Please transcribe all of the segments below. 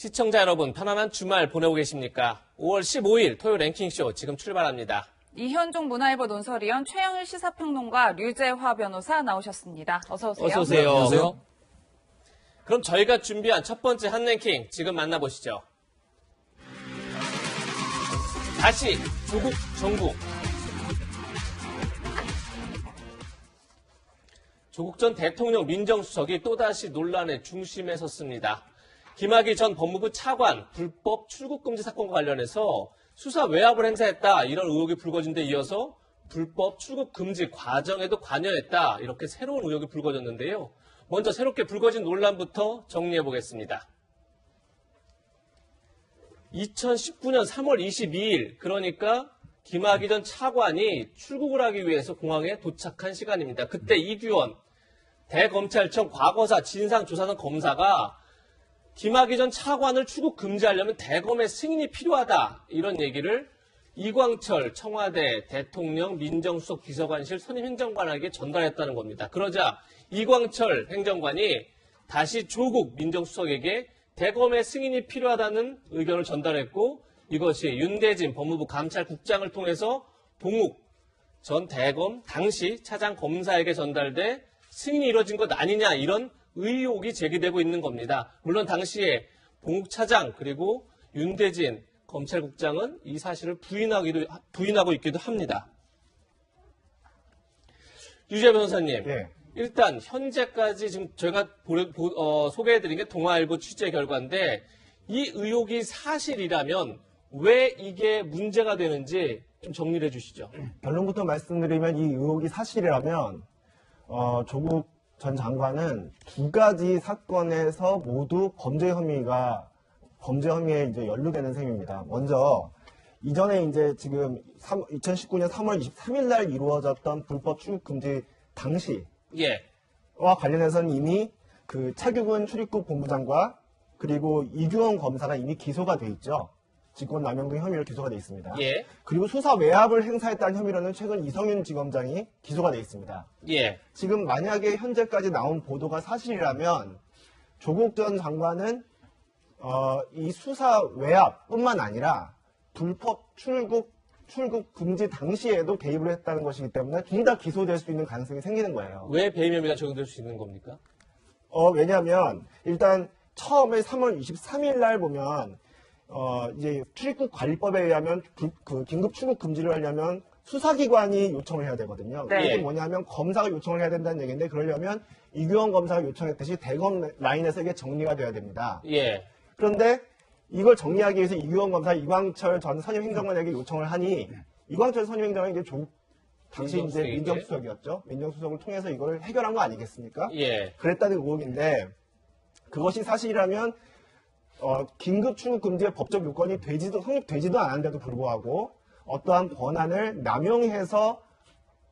시청자 여러분, 편안한 주말 보내고 계십니까? 5월 15일 토요 랭킹쇼 지금 출발합니다. 이현종 문화일보 논설위원, 최영일 시사평론가, 류재화 변호사 나오셨습니다. 어서 오세요. 어서 오세요. 안녕하세요. 그럼 저희가 준비한 첫 번째 한 랭킹 지금 만나보시죠. 다시 조국 정국. 조국 전 대통령 민정수석이 또다시 논란의 중심에 섰습니다. 김학의 전 법무부 차관 불법 출국금지 사건과 관련해서 수사 외압을 행사했다, 이런 의혹이 불거진 데 이어서 불법 출국금지 과정에도 관여했다, 이렇게 새로운 의혹이 불거졌는데요. 먼저 새롭게 불거진 논란부터 정리해보겠습니다. 2019년 3월 22일, 그러니까 김학의 전 차관이 출국을 하기 위해서 공항에 도착한 시간입니다. 그때 이규원 대검찰청 과거사 진상조사단 검사가 김학의 전 차관을 출국 금지하려면 대검의 승인이 필요하다, 이런 얘기를 이광철 청와대 대통령 민정수석 비서관실 선임 행정관에게 전달했다는 겁니다. 그러자 이광철 행정관이 다시 조국 민정수석에게 대검의 승인이 필요하다는 의견을 전달했고, 이것이 윤대진 법무부 감찰국장을 통해서 봉욱 전 대검 당시 차장 검사에게 전달돼 승인이 이루어진 것 아니냐, 이런 의혹이 제기되고 있는 겁니다. 물론 당시에 봉욱 차장 그리고 윤대진 검찰국장은 이 사실을 부인하고 있기도 합니다. 유재 변호사님, 예. 일단 현재까지 지금 저희가 소개해드린 게 동아일보 취재 결과인데, 이 의혹이 사실이라면 왜 이게 문제가 되는지 좀 정리를 해주시죠. 결론부터 말씀드리면 이 의혹이 사실이라면 조국 전 장관은 두 가지 사건에서 모두 범죄 혐의에 이제 연루되는 셈입니다. 먼저 이전에 이제 지금 2019년 3월 23일 날 이루어졌던 불법 출국 금지 당시와 관련해서는 이미 그 차규근 출입국 본부장과 그리고 이규원 검사가 이미 기소가 돼 있죠. 직권남용 등 혐의로 기소가 돼 있습니다. 예. 그리고 수사 외압을 행사했다는 혐의로는 최근 이성윤 지검장이 기소가 돼 있습니다. 예. 지금 만약에 현재까지 나온 보도가 사실이라면 조국 전 장관은 이 수사 외압뿐만 아니라 불법 출국 금지 당시에도 개입을 했다는 것이기 때문에 둘 다 기소될 수 있는 가능성이 생기는 거예요. 왜 배임 혐의가 적용될 수 있는 겁니까? 왜냐하면 일단 처음에 3월 23일 날 보면 이제 출입국관리법에 의하면 그 긴급 출국 금지를 하려면 수사기관이 요청을 해야 되거든요. 네. 이게 뭐냐면 검사가 요청을 해야 된다는 얘기인데, 그러려면 이규원 검사가 요청했듯이 대검 라인에서 이게 정리가 돼야 됩니다. 예. 그런데 이걸 정리하기 위해서 이규원 검사, 이광철 전 선임 행정관에게 요청을 하니, 이광철 선임 행정관이 이제 당시 이제 민정수석이었죠. 민정수석을 통해서 이걸 해결한 거 아니겠습니까? 예. 그랬다는 의혹인데, 그것이 사실이라면 긴급 출국 금지의 법적 요건이 성립되지도 않았는데도 불구하고 어떠한 권한을 남용해서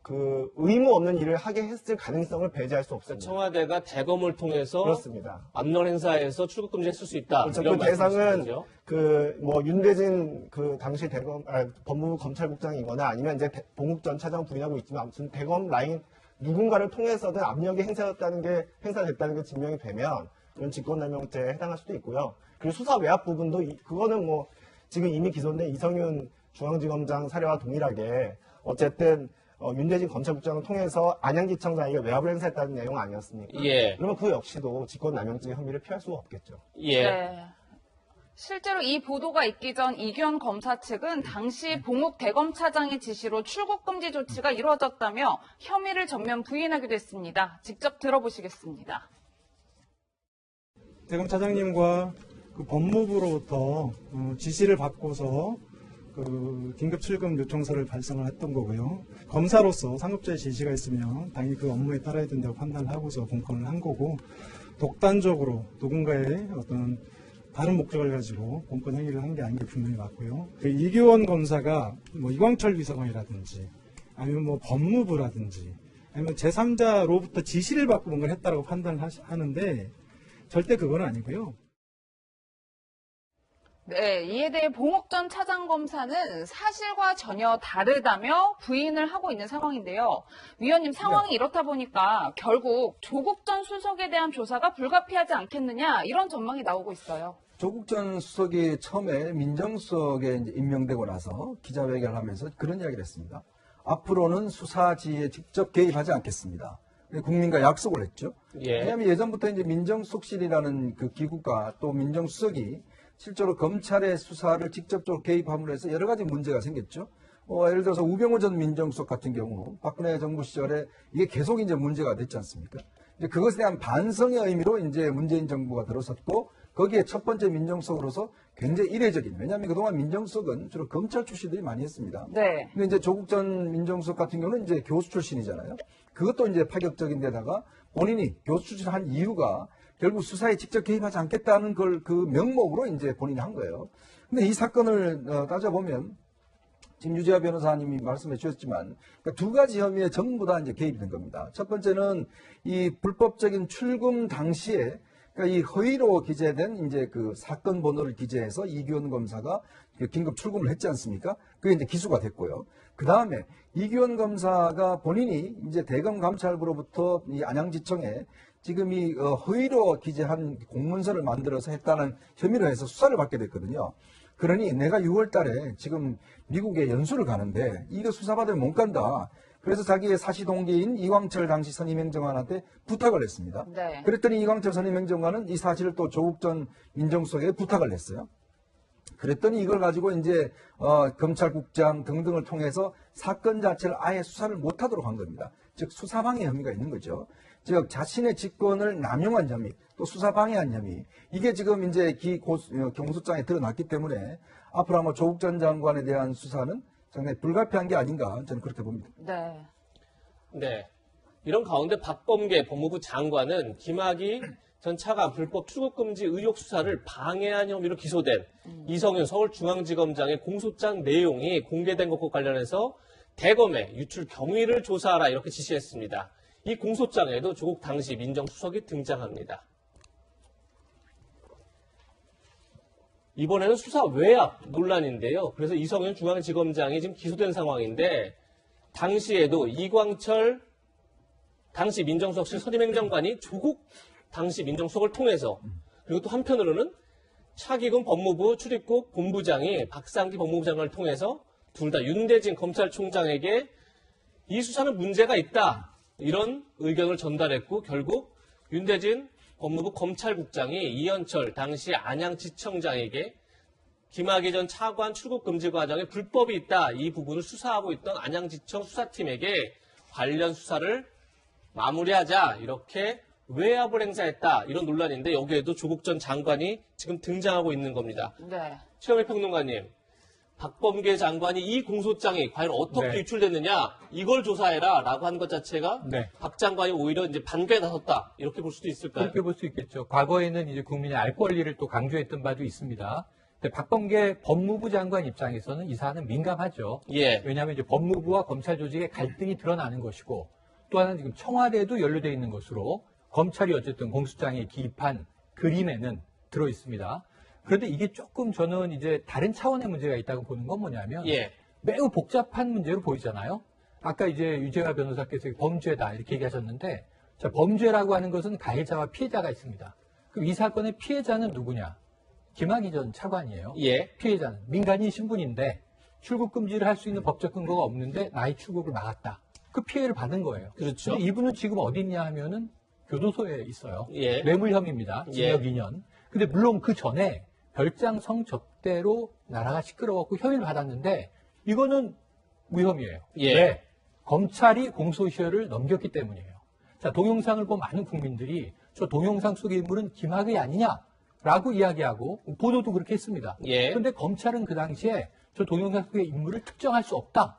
그 의무 없는 일을 하게 했을 가능성을 배제할 수 없습니다. 청와대가 대검을 통해서 그렇습니다. 압력 행사에서 출국 금지했을 수 있다. 그렇죠. 이런 그 대상은 말씀이시죠? 윤대진 그 당시 법무부 검찰국장이거나 아니면 이제 봉욱 전 차장 부인하고 있지만, 아무튼 대검 라인 누군가를 통해서든 압력이 행사됐다는 게 증명이 되면 그런 직권남용죄에 해당할 수도 있고요. 그리고 수사 외압 부분도 그거는 뭐 지금 이미 기소인데, 이성윤 중앙지검장 사례와 동일하게 어쨌든 윤대진 검찰국장을 통해서 안양지청장에게 외압을 행사했다는 내용 아니었습니까? 예. 그러면 그 역시도 직권남용죄 혐의를 피할 수가 없겠죠. 예. 네. 실제로 이 보도가 있기 전 이규원 검사 측은 당시 봉욱 대검차장의 지시로 출국 금지 조치가 이루어졌다며 혐의를 전면 부인하기도 했습니다. 직접 들어보시겠습니다. 대검차장님과 그 법무부로부터 지시를 받고서 그 긴급 출금 요청서를 발송을 했던 거고요. 검사로서 상급자의 지시가 있으면 당연히 그 업무에 따라야 된다고 판단을 하고서 공권을 한 거고, 독단적으로 누군가의 어떤 다른 목적을 가지고 공권 행위를 한 게 아닌 게 분명히 맞고요. 그 이규원 검사가 뭐 이광철 비서관이라든지 아니면 뭐 법무부라든지 아니면 제3자로부터 지시를 받고 뭔가를 했다라고 판단을 하는데 절대 그건 아니고요. 네, 이에 대해 봉옥 전 차장검사는 사실과 전혀 다르다며 부인을 하고 있는 상황인데요. 위원님, 상황이 이렇다 보니까 결국 조국 전 수석에 대한 조사가 불가피하지 않겠느냐 이런 전망이 나오고 있어요. 조국 전 수석이 처음에 민정수석에 이제 임명되고 나서 기자회견을 하면서 그런 이야기를 했습니다. 앞으로는 수사지에 직접 개입하지 않겠습니다. 국민과 약속을 했죠. 예. 왜냐하면 예전부터 이제 민정수석실이라는 그 기구가 또 민정수석이 실제로 검찰의 수사를 직접적으로 개입함으로 해서 여러 가지 문제가 생겼죠. 예를 들어서 우병우 전 민정수석 같은 경우 박근혜 정부 시절에 이게 계속 이제 문제가 됐지 않습니까? 이제 그것에 대한 반성의 의미로 이제 문재인 정부가 들어섰고 거기에 첫 번째 민정수석으로서 굉장히 이례적인, 왜냐하면 그동안 민정수석은 주로 검찰 출신들이 많이 했습니다. 네. 근데 이제 조국 전 민정수석 같은 경우는 이제 교수 출신이잖아요. 그것도 이제 파격적인 데다가 본인이 교수 출신한 이유가 결국 수사에 직접 개입하지 않겠다는 걸 그 명목으로 이제 본인이 한 거예요. 근데 이 사건을 따져보면 지금 유재하 변호사님이 말씀해 주셨지만 그러니까 두 가지 혐의에 전부 다 이제 개입이 된 겁니다. 첫 번째는 이 불법적인 출금 당시에 그러니까 이 허위로 기재된 이제 그 사건 번호를 기재해서 이규원 검사가 긴급 출금을 했지 않습니까? 그게 이제 기소가 됐고요. 그 다음에 이규원 검사가 본인이 이제 대검 감찰부로부터 이 안양지청에 지금 이 허위로 기재한 공문서를 만들어서 했다는 혐의로 해서 수사를 받게 됐거든요. 그러니 내가 6월 달에 지금 미국에 연수를 가는데 이거 수사받으면 못 간다. 그래서 자기의 사시동기인 이광철 당시 선임행정관한테 부탁을 했습니다. 네. 그랬더니 이광철 선임행정관은 이 사실을 또 조국 전 민정수석에게 부탁을 했어요. 그랬더니 이걸 가지고 이제 검찰국장 등등을 통해서 사건 자체를 아예 수사를 못하도록 한 겁니다. 즉 수사방해 혐의가 있는 거죠. 즉 자신의 직권을 남용한 혐의, 또 수사방해한 혐의, 이게 지금 이제 경소장에 드러났기 때문에 앞으로 아마 조국 전 장관에 대한 수사는 상당히 불가피한 게 아닌가 저는 그렇게 봅니다. 네. 네. 이런 가운데 박범계 법무부 장관은 김학의 전 차관 불법 출국금지 의혹 수사를 방해한 혐의로 기소된 이성윤 서울중앙지검장의 공소장 내용이 공개된 것과 관련해서 대검에 유출 경위를 조사하라 이렇게 지시했습니다. 이 공소장에도 조국 당시 민정수석이 등장합니다. 이번에는 수사 외압 논란인데요. 그래서 이성윤 중앙지검장이 지금 기소된 상황인데 당시에도 이광철 당시 민정수석실 선임행정관이 조국 당시 민정수석을 통해서 그리고 또 한편으로는 차기근 법무부 출입국 본부장이 박상기 법무부 장관을 통해서 둘 다 윤대진 검찰총장에게 이 수사는 문제가 있다. 이런 의견을 전달했고 결국 윤대진 법무부 검찰국장이 이현철 당시 안양지청장에게 김학의 전 차관 출국 금지 과정에 불법이 있다. 이 부분을 수사하고 있던 안양지청 수사팀에게 관련 수사를 마무리하자 이렇게 외압을 행사했다. 이런 논란인데 여기에도 조국 전 장관이 지금 등장하고 있는 겁니다. 네. 최영일 평론가님. 박범계 장관이 이 공소장이 과연 어떻게 네. 유출됐느냐 이걸 조사해라 라고 한 것 자체가 네. 박 장관이 오히려 이제 반대에 나섰다 이렇게 볼 수도 있을까요? 그렇게 볼 수 있겠죠. 과거에는 이제 국민의 알 권리를 또 강조했던 바도 있습니다. 근데 박범계 법무부 장관 입장에서는 이 사안은 민감하죠. 예. 왜냐하면 이제 법무부와 검찰 조직의 갈등이 드러나는 것이고 또 하나는 지금 청와대도 연루되어 있는 것으로 검찰이 어쨌든 공소장에 기입한 그림에는 들어 있습니다. 그런데 이게 조금 저는 이제 다른 차원의 문제가 있다고 보는 건 뭐냐면 예. 매우 복잡한 문제로 보이잖아요. 아까 이제 유재하 변호사께서 범죄다 이렇게 얘기하셨는데 자, 범죄라고 하는 것은 가해자와 피해자가 있습니다. 그럼 이 사건의 피해자는 누구냐? 김학의 전 차관이에요. 예. 피해자는 민간인 신분인데 출국 금지를 할 수 있는 법적 근거가 없는데 나의 출국을 막았다. 그 피해를 받은 거예요. 그렇죠. 근데 이분은 지금 어디 있냐 하면은 교도소에 있어요. 예. 뇌물 혐의입니다. 징역 2년. 근데 물론 그 전에 별장성 접대로 나라가 시끄러웠고 혐의를 받았는데 이거는 무혐의예요. 예. 왜? 검찰이 공소시효를 넘겼기 때문이에요. 자, 동영상을 본 많은 국민들이 저 동영상 속의 인물은 김학의 아니냐라고 이야기하고 보도도 그렇게 했습니다. 예. 그런데 검찰은 그 당시에 저 동영상 속의 인물을 특정할 수 없다.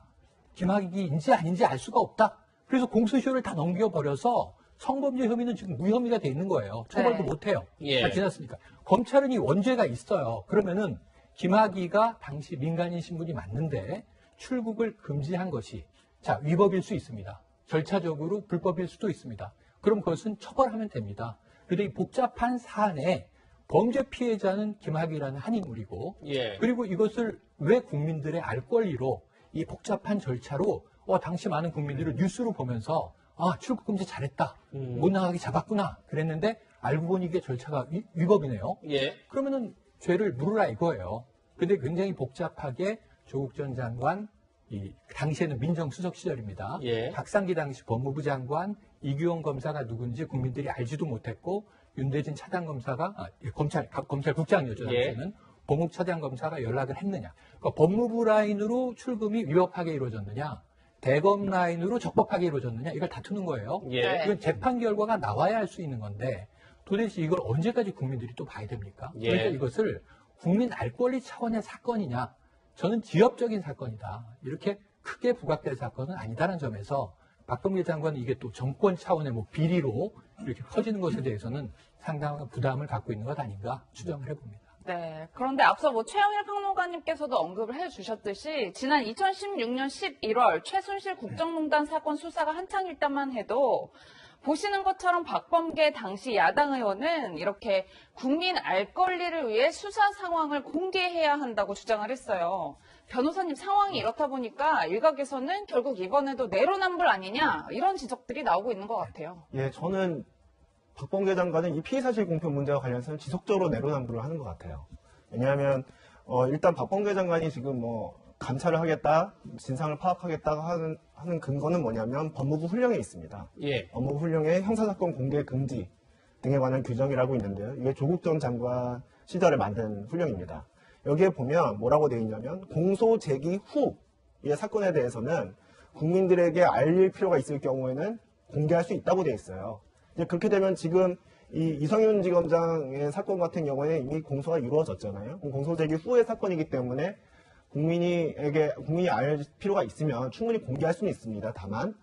김학의인지 아닌지 알 수가 없다. 그래서 공소시효를 다 넘겨버려서 성범죄 혐의는 지금 무혐의가 돼 있는 거예요. 처벌도 네. 못해요. 예. 다 지났으니까. 검찰은 이 원죄가 있어요. 그러면은 김학의가 당시 민간인 신분이 맞는데 출국을 금지한 것이 자 위법일 수 있습니다. 절차적으로 불법일 수도 있습니다. 그럼 그것은 처벌하면 됩니다. 그런데 이 복잡한 사안에 범죄 피해자는 김학의라는 한 인물이고 예. 그리고 이것을 왜 국민들의 알 권리로 이 복잡한 절차로 당시 많은 국민들을 뉴스로 보면서 출국금지 잘했다. 못 나가게 잡았구나. 그랬는데 알고 보니 이게 절차가 위법이네요. 예. 그러면은 죄를 물으라 이거예요. 근데 굉장히 복잡하게 조국 전 장관, 당시에는 민정수석 시절입니다. 예. 박상기 당시 법무부 장관, 이규영 검사가 누군지 국민들이 알지도 못했고 윤대진 차장검사가 검찰국장이었죠. 당시에는 공욱 차장검사가 연락을 했느냐. 그러니까 법무부 라인으로 출금이 위법하게 이루어졌느냐. 대검 라인으로 적법하게 이루어졌느냐. 이걸 다투는 거예요. 예. 이건 재판 결과가 나와야 할 수 있는 건데 도대체 이걸 언제까지 국민들이 또 봐야 됩니까? 예. 그러니까 이것을 국민 알 권리 차원의 사건이냐. 저는 지엽적인 사건이다. 이렇게 크게 부각될 사건은 아니다라는 점에서 박범계 장관은 이게 또 정권 차원의 비리로 이렇게 커지는 것에 대해서는 상당한 부담을 갖고 있는 것 아닌가 추정을 해봅니다. 네. 그런데 앞서 최영일 평론가님께서도 언급을 해주셨듯이 지난 2016년 11월 최순실 국정농단 사건 수사가 한창일 때만 해도 보시는 것처럼 박범계 당시 야당 의원은 이렇게 국민 알 권리를 위해 수사 상황을 공개해야 한다고 주장을 했어요. 변호사님 상황이 이렇다 보니까 일각에서는 결국 이번에도 내로남불 아니냐 이런 지적들이 나오고 있는 것 같아요. 예, 저는 박범계 장관은 이 피의사실 공표 문제와 관련해서는 지속적으로 내로남불을 하는 것 같아요. 왜냐하면 일단 박범계 장관이 지금 감찰을 하겠다, 진상을 파악하겠다 하는 근거는 뭐냐면 법무부 훈령에 있습니다. 예. 법무부 훈령에 형사사건 공개 금지 등에 관한 규정이라고 있는데요. 이게 조국 전 장관 시절에 만든 훈령입니다. 여기에 보면 뭐라고 되어 있냐면 공소 제기 후의 사건에 대해서는 국민들에게 알릴 필요가 있을 경우에는 공개할 수 있다고 되어 있어요. 이제 그렇게 되면 지금 이 이성윤 지검장의 사건 같은 경우에 이미 공소가 이루어졌잖아요. 공소 제기 후의 사건이기 때문에 국민이 알 필요가 있으면 충분히 공개할 수는 있습니다. 다만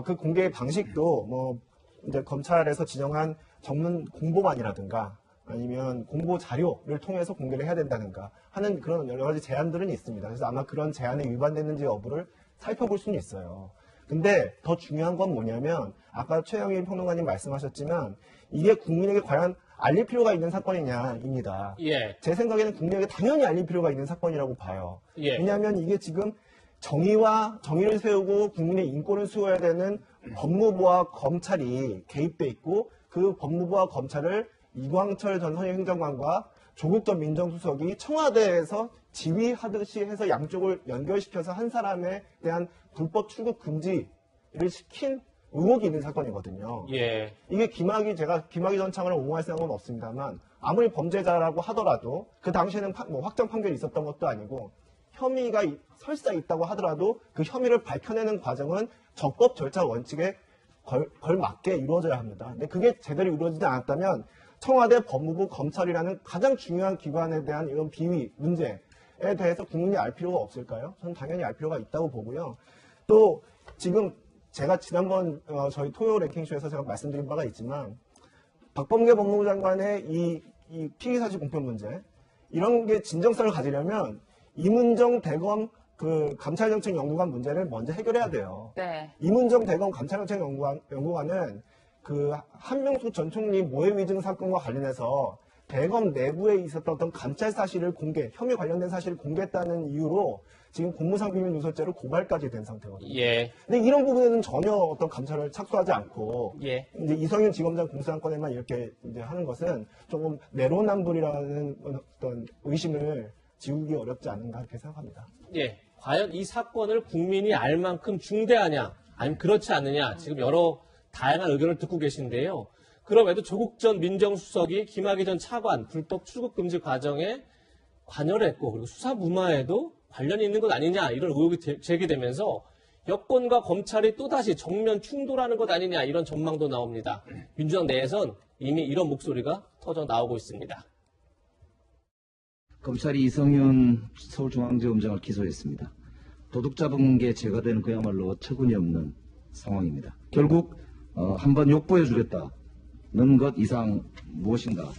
그 공개의 방식도 이제 검찰에서 지정한 전문 공보관이라든가 아니면 공보 자료를 통해서 공개를 해야 된다든가 하는 그런 여러 가지 제한들은 있습니다. 그래서 아마 그런 제한에 위반됐는지 여부를 살펴볼 수는 있어요. 근데 더 중요한 건 뭐냐면 아까 최영일 평론가님 말씀하셨지만 이게 국민에게 과연 알릴 필요가 있는 사건이냐입니다. 예. 제 생각에는 국민에게 당연히 알릴 필요가 있는 사건이라고 봐요. 예. 왜냐하면 이게 지금 정의를 세우고 국민의 인권을 수호해야 되는 법무부와 검찰이 개입돼 있고 그 법무부와 검찰을 이광철 전 선임행정관과 조국 전 민정수석이 청와대에서 지휘하듯이 해서 양쪽을 연결시켜서 한 사람에 대한 불법 출국 금지를 시킨 의혹이 있는 사건이거든요. 예. 이게 제가 김학의 전 차관을 옹호할 생각은 없습니다만 아무리 범죄자라고 하더라도 그 당시에는 확정 판결이 있었던 것도 아니고 혐의가 설사 있다고 하더라도 그 혐의를 밝혀내는 과정은 적법 절차 원칙에 걸맞게 이루어져야 합니다. 근데 그게 제대로 이루어지지 않았다면 청와대, 법무부, 검찰이라는 가장 중요한 기관에 대한 이런 비위 문제에 대해서 국민이 알 필요가 없을까요? 저는 당연히 알 필요가 있다고 보고요. 또 지금 제가 지난번 저희 토요 랭킹쇼에서 제가 말씀드린 바가 있지만 박범계 법무부 장관의 이 피의사실 공표 문제 이런 게 진정성을 가지려면 이문정 대검 그 감찰정책연구관 문제를 먼저 해결해야 돼요. 네. 이문정 대검 감찰정책연구관은 그 한명숙 전 총리 모해 위증 사건과 관련해서 대검 내부에 있었던 어떤 감찰 사실을 혐의 관련된 사실을 공개했다는 이유로 지금 공무상 비밀 누설죄로 고발까지 된 상태거든요. 예. 근데 이런 부분에는 전혀 어떤 감찰을 착수하지 않고 예. 이제 이성윤 지검장 공수안건에만 이렇게 이제 하는 것은 조금 내로남불이라는 어떤 의심을 지우기 어렵지 않은가 이렇게 생각합니다. 예. 과연 이 사건을 국민이 알 만큼 중대하냐, 아니면 그렇지 않느냐, 지금 여러 다양한 의견을 듣고 계신데요. 그럼에도 조국 전 민정수석이 김학의 전 차관 불법 출국 금지 과정에 관여를 했고, 그리고 수사 무마에도 관련이 있는 것 아니냐, 이런 의혹이 제기되면서 여권과 검찰이 또다시 정면 충돌하는 것 아니냐, 이런 전망도 나옵니다. 민주당 내에선 이미 이런 목소리가 터져 나오고 있습니다. 검찰이 이성윤 서울중앙지검장을 기소했습니다. 도둑잡은 게 제거되는 그야말로 어처구니 없는 상황입니다. 결국 한번 욕보해주겠다는 것 이상 무엇인가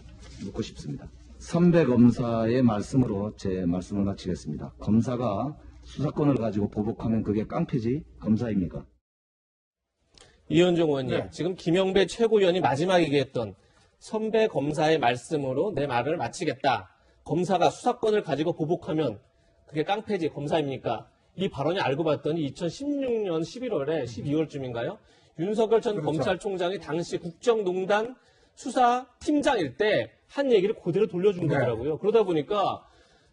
묻고 싶습니다. 선배 검사의 말씀으로 제 말씀을 마치겠습니다. 검사가 수사권을 가지고 보복하면 그게 깡패지 검사입니까? 이현종 의원님, 네. 지금 김영배 최고위원이 마지막 얘기했던 선배 검사의 말씀으로 내 말을 마치겠다. 검사가 수사권을 가지고 보복하면 그게 깡패지 검사입니까? 이 발언이 알고 봤더니 2016년 11월에 12월쯤인가요? 윤석열 전 그렇죠. 검찰총장이 당시 국정농단 수사팀장일 때 한 얘기를 그대로 돌려준 네. 거더라고요. 그러다 보니까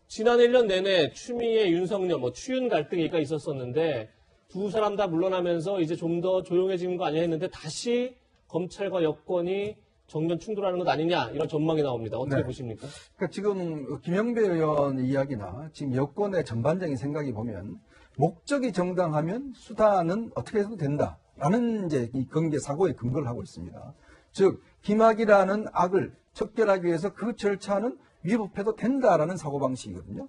지난 1년 내내 추미애, 윤석열, 추윤 갈등이가 있었었는데 두 사람 다 물러나면서 이제 좀 더 조용해지는 거 아니냐 했는데 다시 검찰과 여권이 정면 충돌하는 것 아니냐 이런 전망이 나옵니다. 어떻게 네. 보십니까? 그러니까 지금 김영배 의원 이야기나 지금 여권의 전반적인 생각이 보면 목적이 정당하면 수단은 어떻게 해도 된다라는 이제 이 경계 사고의 근거를 하고 있습니다. 즉 김학이라는 악을 척결하기 위해서 그 절차는 위법해도 된다라는 사고방식이거든요.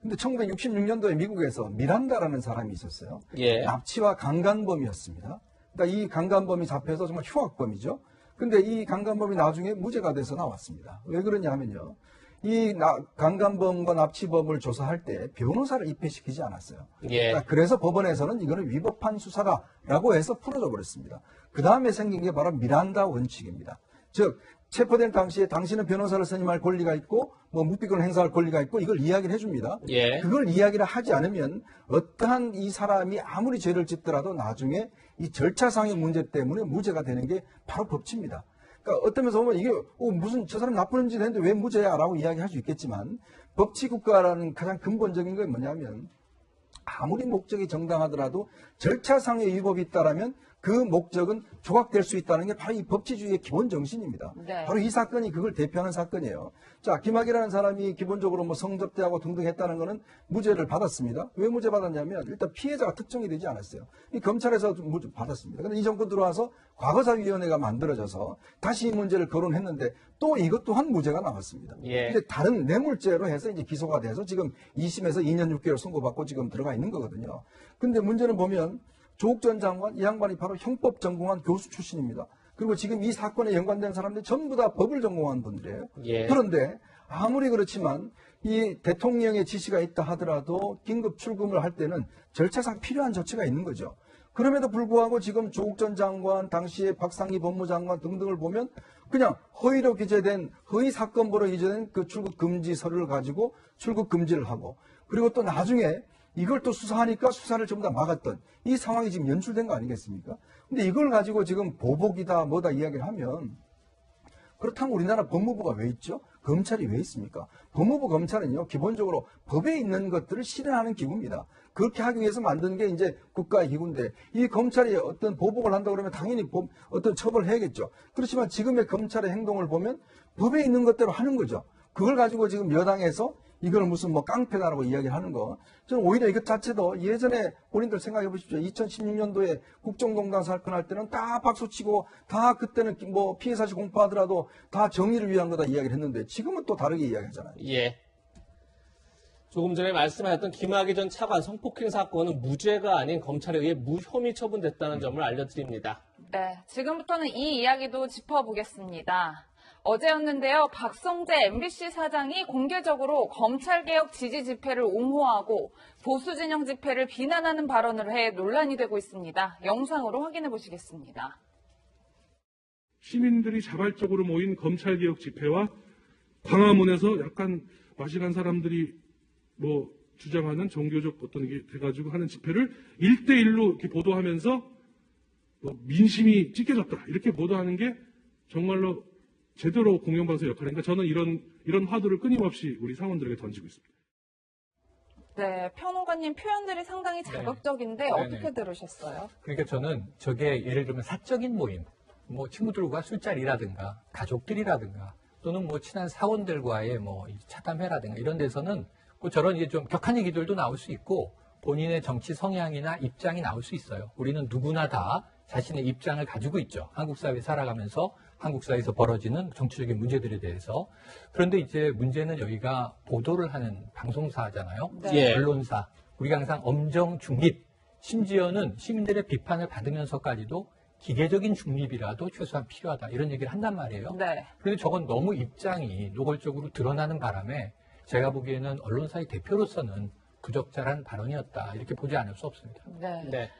근데 1966년도에 미국에서 미란다라는 사람이 있었어요. 예. 납치와 강간범이었습니다. 그러니까 이 강간범이 잡혀서 정말 흉악범이죠. 근데 이 강간범이 나중에 무죄가 돼서 나왔습니다. 왜 그러냐 하면요. 이 강간범과 납치범을 조사할 때 변호사를 입회시키지 않았어요. 예. 그러니까 그래서 법원에서는 이거는 위법한 수사다라고 해서 풀어줘 버렸습니다. 그 다음에 생긴 게 바로 미란다 원칙입니다. 즉 체포된 당시에 당신은 변호사를 선임할 권리가 있고 묵비권을 행사할 권리가 있고 이걸 이야기를 해줍니다. 예. 그걸 이야기를 하지 않으면 어떠한 이 사람이 아무리 죄를 짓더라도 나중에 이 절차상의 문제 때문에 무죄가 되는 게 바로 법치입니다. 그러니까 어떤 면에서 보면 이게 무슨 저 사람 나쁜 짓 했는데 왜 무죄야 라고 이야기할 수 있겠지만 법치국가라는 가장 근본적인 게 뭐냐면 아무리 목적이 정당하더라도 절차상의 위법이 있다라면 그 목적은 조각될 수 있다는 게 바로 이 법치주의의 기본 정신입니다. 네. 바로 이 사건이 그걸 대표하는 사건이에요. 자, 김학이라는 사람이 기본적으로 성접대하고 등등 했다는 거는 무죄를 받았습니다. 왜 무죄 받았냐면 일단 피해자가 특정이 되지 않았어요. 이 검찰에서 무죄 받았습니다. 그런데 이 정권 들어와서 과거사위원회가 만들어져서 다시 이 문제를 거론했는데 또 이것 또한 무죄가 나왔습니다. 예. 근데 다른 뇌물죄로 해서 이제 기소가 돼서 지금 2심에서 2년 6개월 선고받고 지금 들어가 있는 거거든요. 근데 문제는 보면 조국 전 장관, 이 양반이 바로 형법 전공한 교수 출신입니다. 그리고 지금 이 사건에 연관된 사람들이 전부 다 법을 전공한 분들이에요. 예. 그런데 아무리 그렇지만 이 대통령의 지시가 있다 하더라도 긴급 출금을 할 때는 절차상 필요한 조치가 있는 거죠. 그럼에도 불구하고 지금 조국 전 장관, 당시에 박상기 법무장관 등등을 보면 그냥 허위로 기재된, 허위 사건보로 기재된 그 출국 금지 서류를 가지고 출국 금지를 하고 그리고 또 나중에 이걸 또 수사하니까 수사를 전부 다 막았던 이 상황이 지금 연출된 거 아니겠습니까? 근데 이걸 가지고 지금 보복이다 뭐다 이야기를 하면 그렇다면 우리나라 법무부가 왜 있죠? 검찰이 왜 있습니까? 법무부 검찰은요, 기본적으로 법에 있는 것들을 실현하는 기구입니다. 그렇게 하기 위해서 만든 게 이제 국가의 기구인데, 이 검찰이 어떤 보복을 한다 그러면 당연히 어떤 처벌을 해야겠죠. 그렇지만 지금의 검찰의 행동을 보면 법에 있는 것대로 하는 거죠. 그걸 가지고 지금 여당에서 이걸 무슨 깡패다라고 이야기를 하는 거. 저는 오히려 이것 자체도 예전에 본인들 생각해 보십시오. 2016년도에 국정농단 사건 할 때는 다 박수치고 다 그때는 피해사실 공포하더라도 다 정의를 위한 거다 이야기를 했는데 지금은 또 다르게 이야기하잖아요. 예. 조금 전에 말씀하셨던 김학의 전 차관 성폭행 사건은 무죄가 아닌 검찰에 의해 무혐의 처분됐다는 점을 알려드립니다. 네, 지금부터는 이 이야기도 짚어보겠습니다. 어제였는데요. 박성재 MBC 사장이 공개적으로 검찰개혁 지지 집회를 옹호하고 보수 진영 집회를 비난하는 발언을 해 논란이 되고 있습니다. 영상으로 확인해 보시겠습니다. 시민들이 자발적으로 모인 검찰개혁 집회와 광화문에서 약간 마시간 사람들이 주장하는 종교적 어떤 게 돼가지고 하는 집회를 1대1로 이렇게 보도하면서 민심이 찢겨졌다 이렇게 보도하는 게 정말로 제대로 공영방송 역할이니까 저는 이런 화두를 끊임없이 우리 사원들에게 던지고 있습니다. 네, 평론가님 표현들이 상당히 자극적인데 네. 어떻게 네네. 들으셨어요? 그러니까 저는 저게 예를 들면 사적인 모임, 친구들과 술자리라든가 가족들이라든가 또는 친한 사원들과의 이 차담회라든가 이런 데서는 저런 이제 좀 격한 얘기들도 나올 수 있고 본인의 정치 성향이나 입장이 나올 수 있어요. 우리는 누구나 다 자신의 입장을 가지고 있죠. 한국 사회에 살아가면서 한국 사회에서 벌어지는 정치적인 문제들에 대해서. 그런데 이제 문제는 여기가 보도를 하는 방송사잖아요. 네. 예. 언론사. 우리가 항상 엄정 중립, 심지어는 시민들의 비판을 받으면서까지도 기계적인 중립이라도 최소한 필요하다. 이런 얘기를 한단 말이에요. 네. 그런데 저건 너무 입장이 노골적으로 드러나는 바람에 제가 보기에는 언론사의 대표로서는 부적절한 발언이었다. 이렇게 보지 않을 수 없습니다. 네. 네.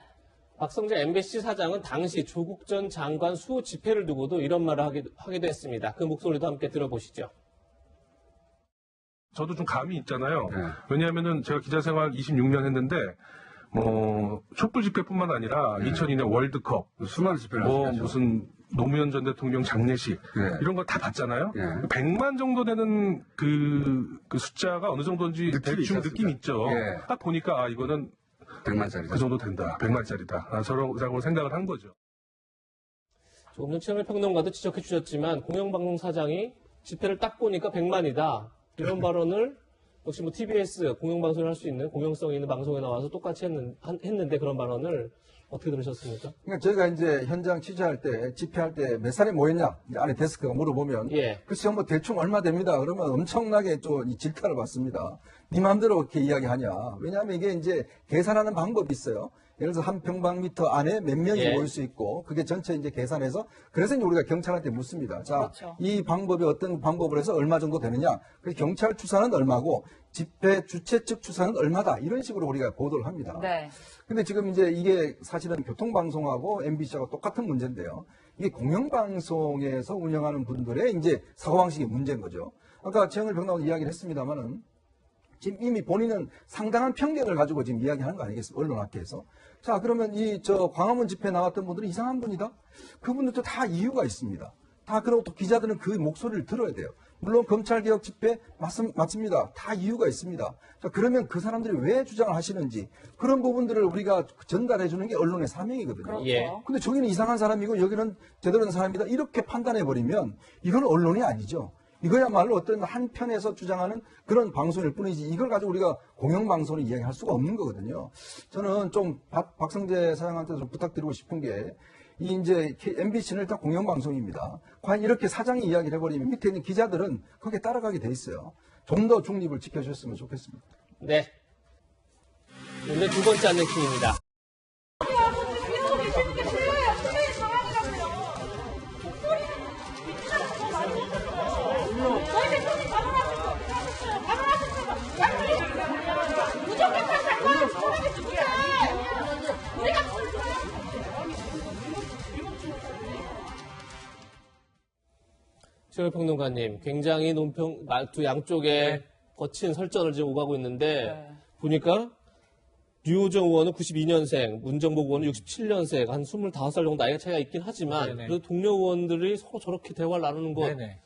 박성재 MBC 사장은 당시 조국 전 장관 수호 집회를 두고도 이런 말을 하기도 했습니다. 그 목소리도 함께 들어보시죠. 저도 좀 감이 있잖아요. 네. 왜냐하면은 제가 기자 생활 26년 했는데 촛불 집회뿐만 아니라 2002년 월드컵, 수많은 집회를 하시죠. 무슨 노무현 전 대통령 장례식 네. 이런 거 다 봤잖아요. 네. 100만 정도 되는 그 숫자가 어느 정도인지 느낌이 대충 있었습니다. 느낌 있죠. 네. 딱 보니까 이거는 100만짜리. 그 정도 된다. 100만짜리다. 저라고 생각을 한 거죠. 조금 전 최영일 평론가도 지적해 주셨지만 공영방송 사장이 집회를 딱 보니까 100만이다. 이런 발언을 역시 뭐 TBS 공영방송을 할 수 있는 공영성 있는 방송에 나와서 똑같이 했는데 그런 발언을 어떻게 들으셨습니까? 그러니까 저희가 이제 현장 취재할 때, 집회할 때 몇 사람이 모였냐? 이제 안에 데스크가 물어보면, 예. 글쎄요, 뭐 대충 얼마 됩니다. 그러면 엄청나게 좀 이 질타를 받습니다. 네 마음대로 그렇게 이야기하냐? 왜냐하면 이게 이제 계산하는 방법이 있어요. 예를 들어서 한 평방미터 안에 몇 명이 예. 모일 수 있고, 그게 전체 이제 계산해서, 그래서 이제 우리가 경찰한테 묻습니다. 자, 그렇죠. 이 방법이 어떤 방법을 해서 얼마 정도 되느냐? 그래서 경찰 추산은 얼마고, 집회 주최 측 추산은 얼마다. 이런 식으로 우리가 보도를 합니다. 네. 근데 지금 이제 이게 사실은 교통방송하고 MBC하고 똑같은 문제인데요. 이게 공영방송에서 운영하는 분들의 이제 사고방식의 문제인 거죠. 아까 최영일 평론가 이야기를 했습니다만은 지금 이미 본인은 상당한 편견을 가지고 지금 이야기하는 거 아니겠습니까? 언론학계에서. 자, 그러면 광화문 집회 나왔던 분들은 이상한 분이다? 그분들도 다 이유가 있습니다. 다 그러고 또 기자들은 그 목소리를 들어야 돼요. 물론 검찰개혁 집회 맞습니다. 다 이유가 있습니다. 자, 그러면 그 사람들이 왜 주장을 하시는지 그런 부분들을 우리가 전달해 주는 게 언론의 사명이거든요. 그렇죠. 예. 근데 저기는 이상한 사람이고 여기는 제대로 된 사람이다. 이렇게 판단해 버리면 이건 언론이 아니죠. 이거야말로 어떤 한편에서 주장하는 그런 방송일 뿐이지 이걸 가지고 우리가 공영방송을 이야기할 수가 없는 거거든요. 저는 좀 박성재 사장한테 좀 부탁드리고 싶은 게 이 이제 MBC는 일단 공영방송입니다. 과연 이렇게 사장이 이야기를 해버리면 밑에 있는 기자들은 거기에 따라가게 돼 있어요. 좀 더 중립을 지켜주셨으면 좋겠습니다. 네. 오늘 두 번째 안내킹입니다. 최영일 평론가님, 굉장히 논평 말투 양쪽에 거친 설전을 지금 오가고 있는데 네. 보니까 류호정 의원은 92년생, 문정복 의원은 67년생, 한 25살 정도 나이가 차이가 있긴 하지만 네네. 그래도 동료 의원들이 서로 저렇게 대화를 나누는 거 네네.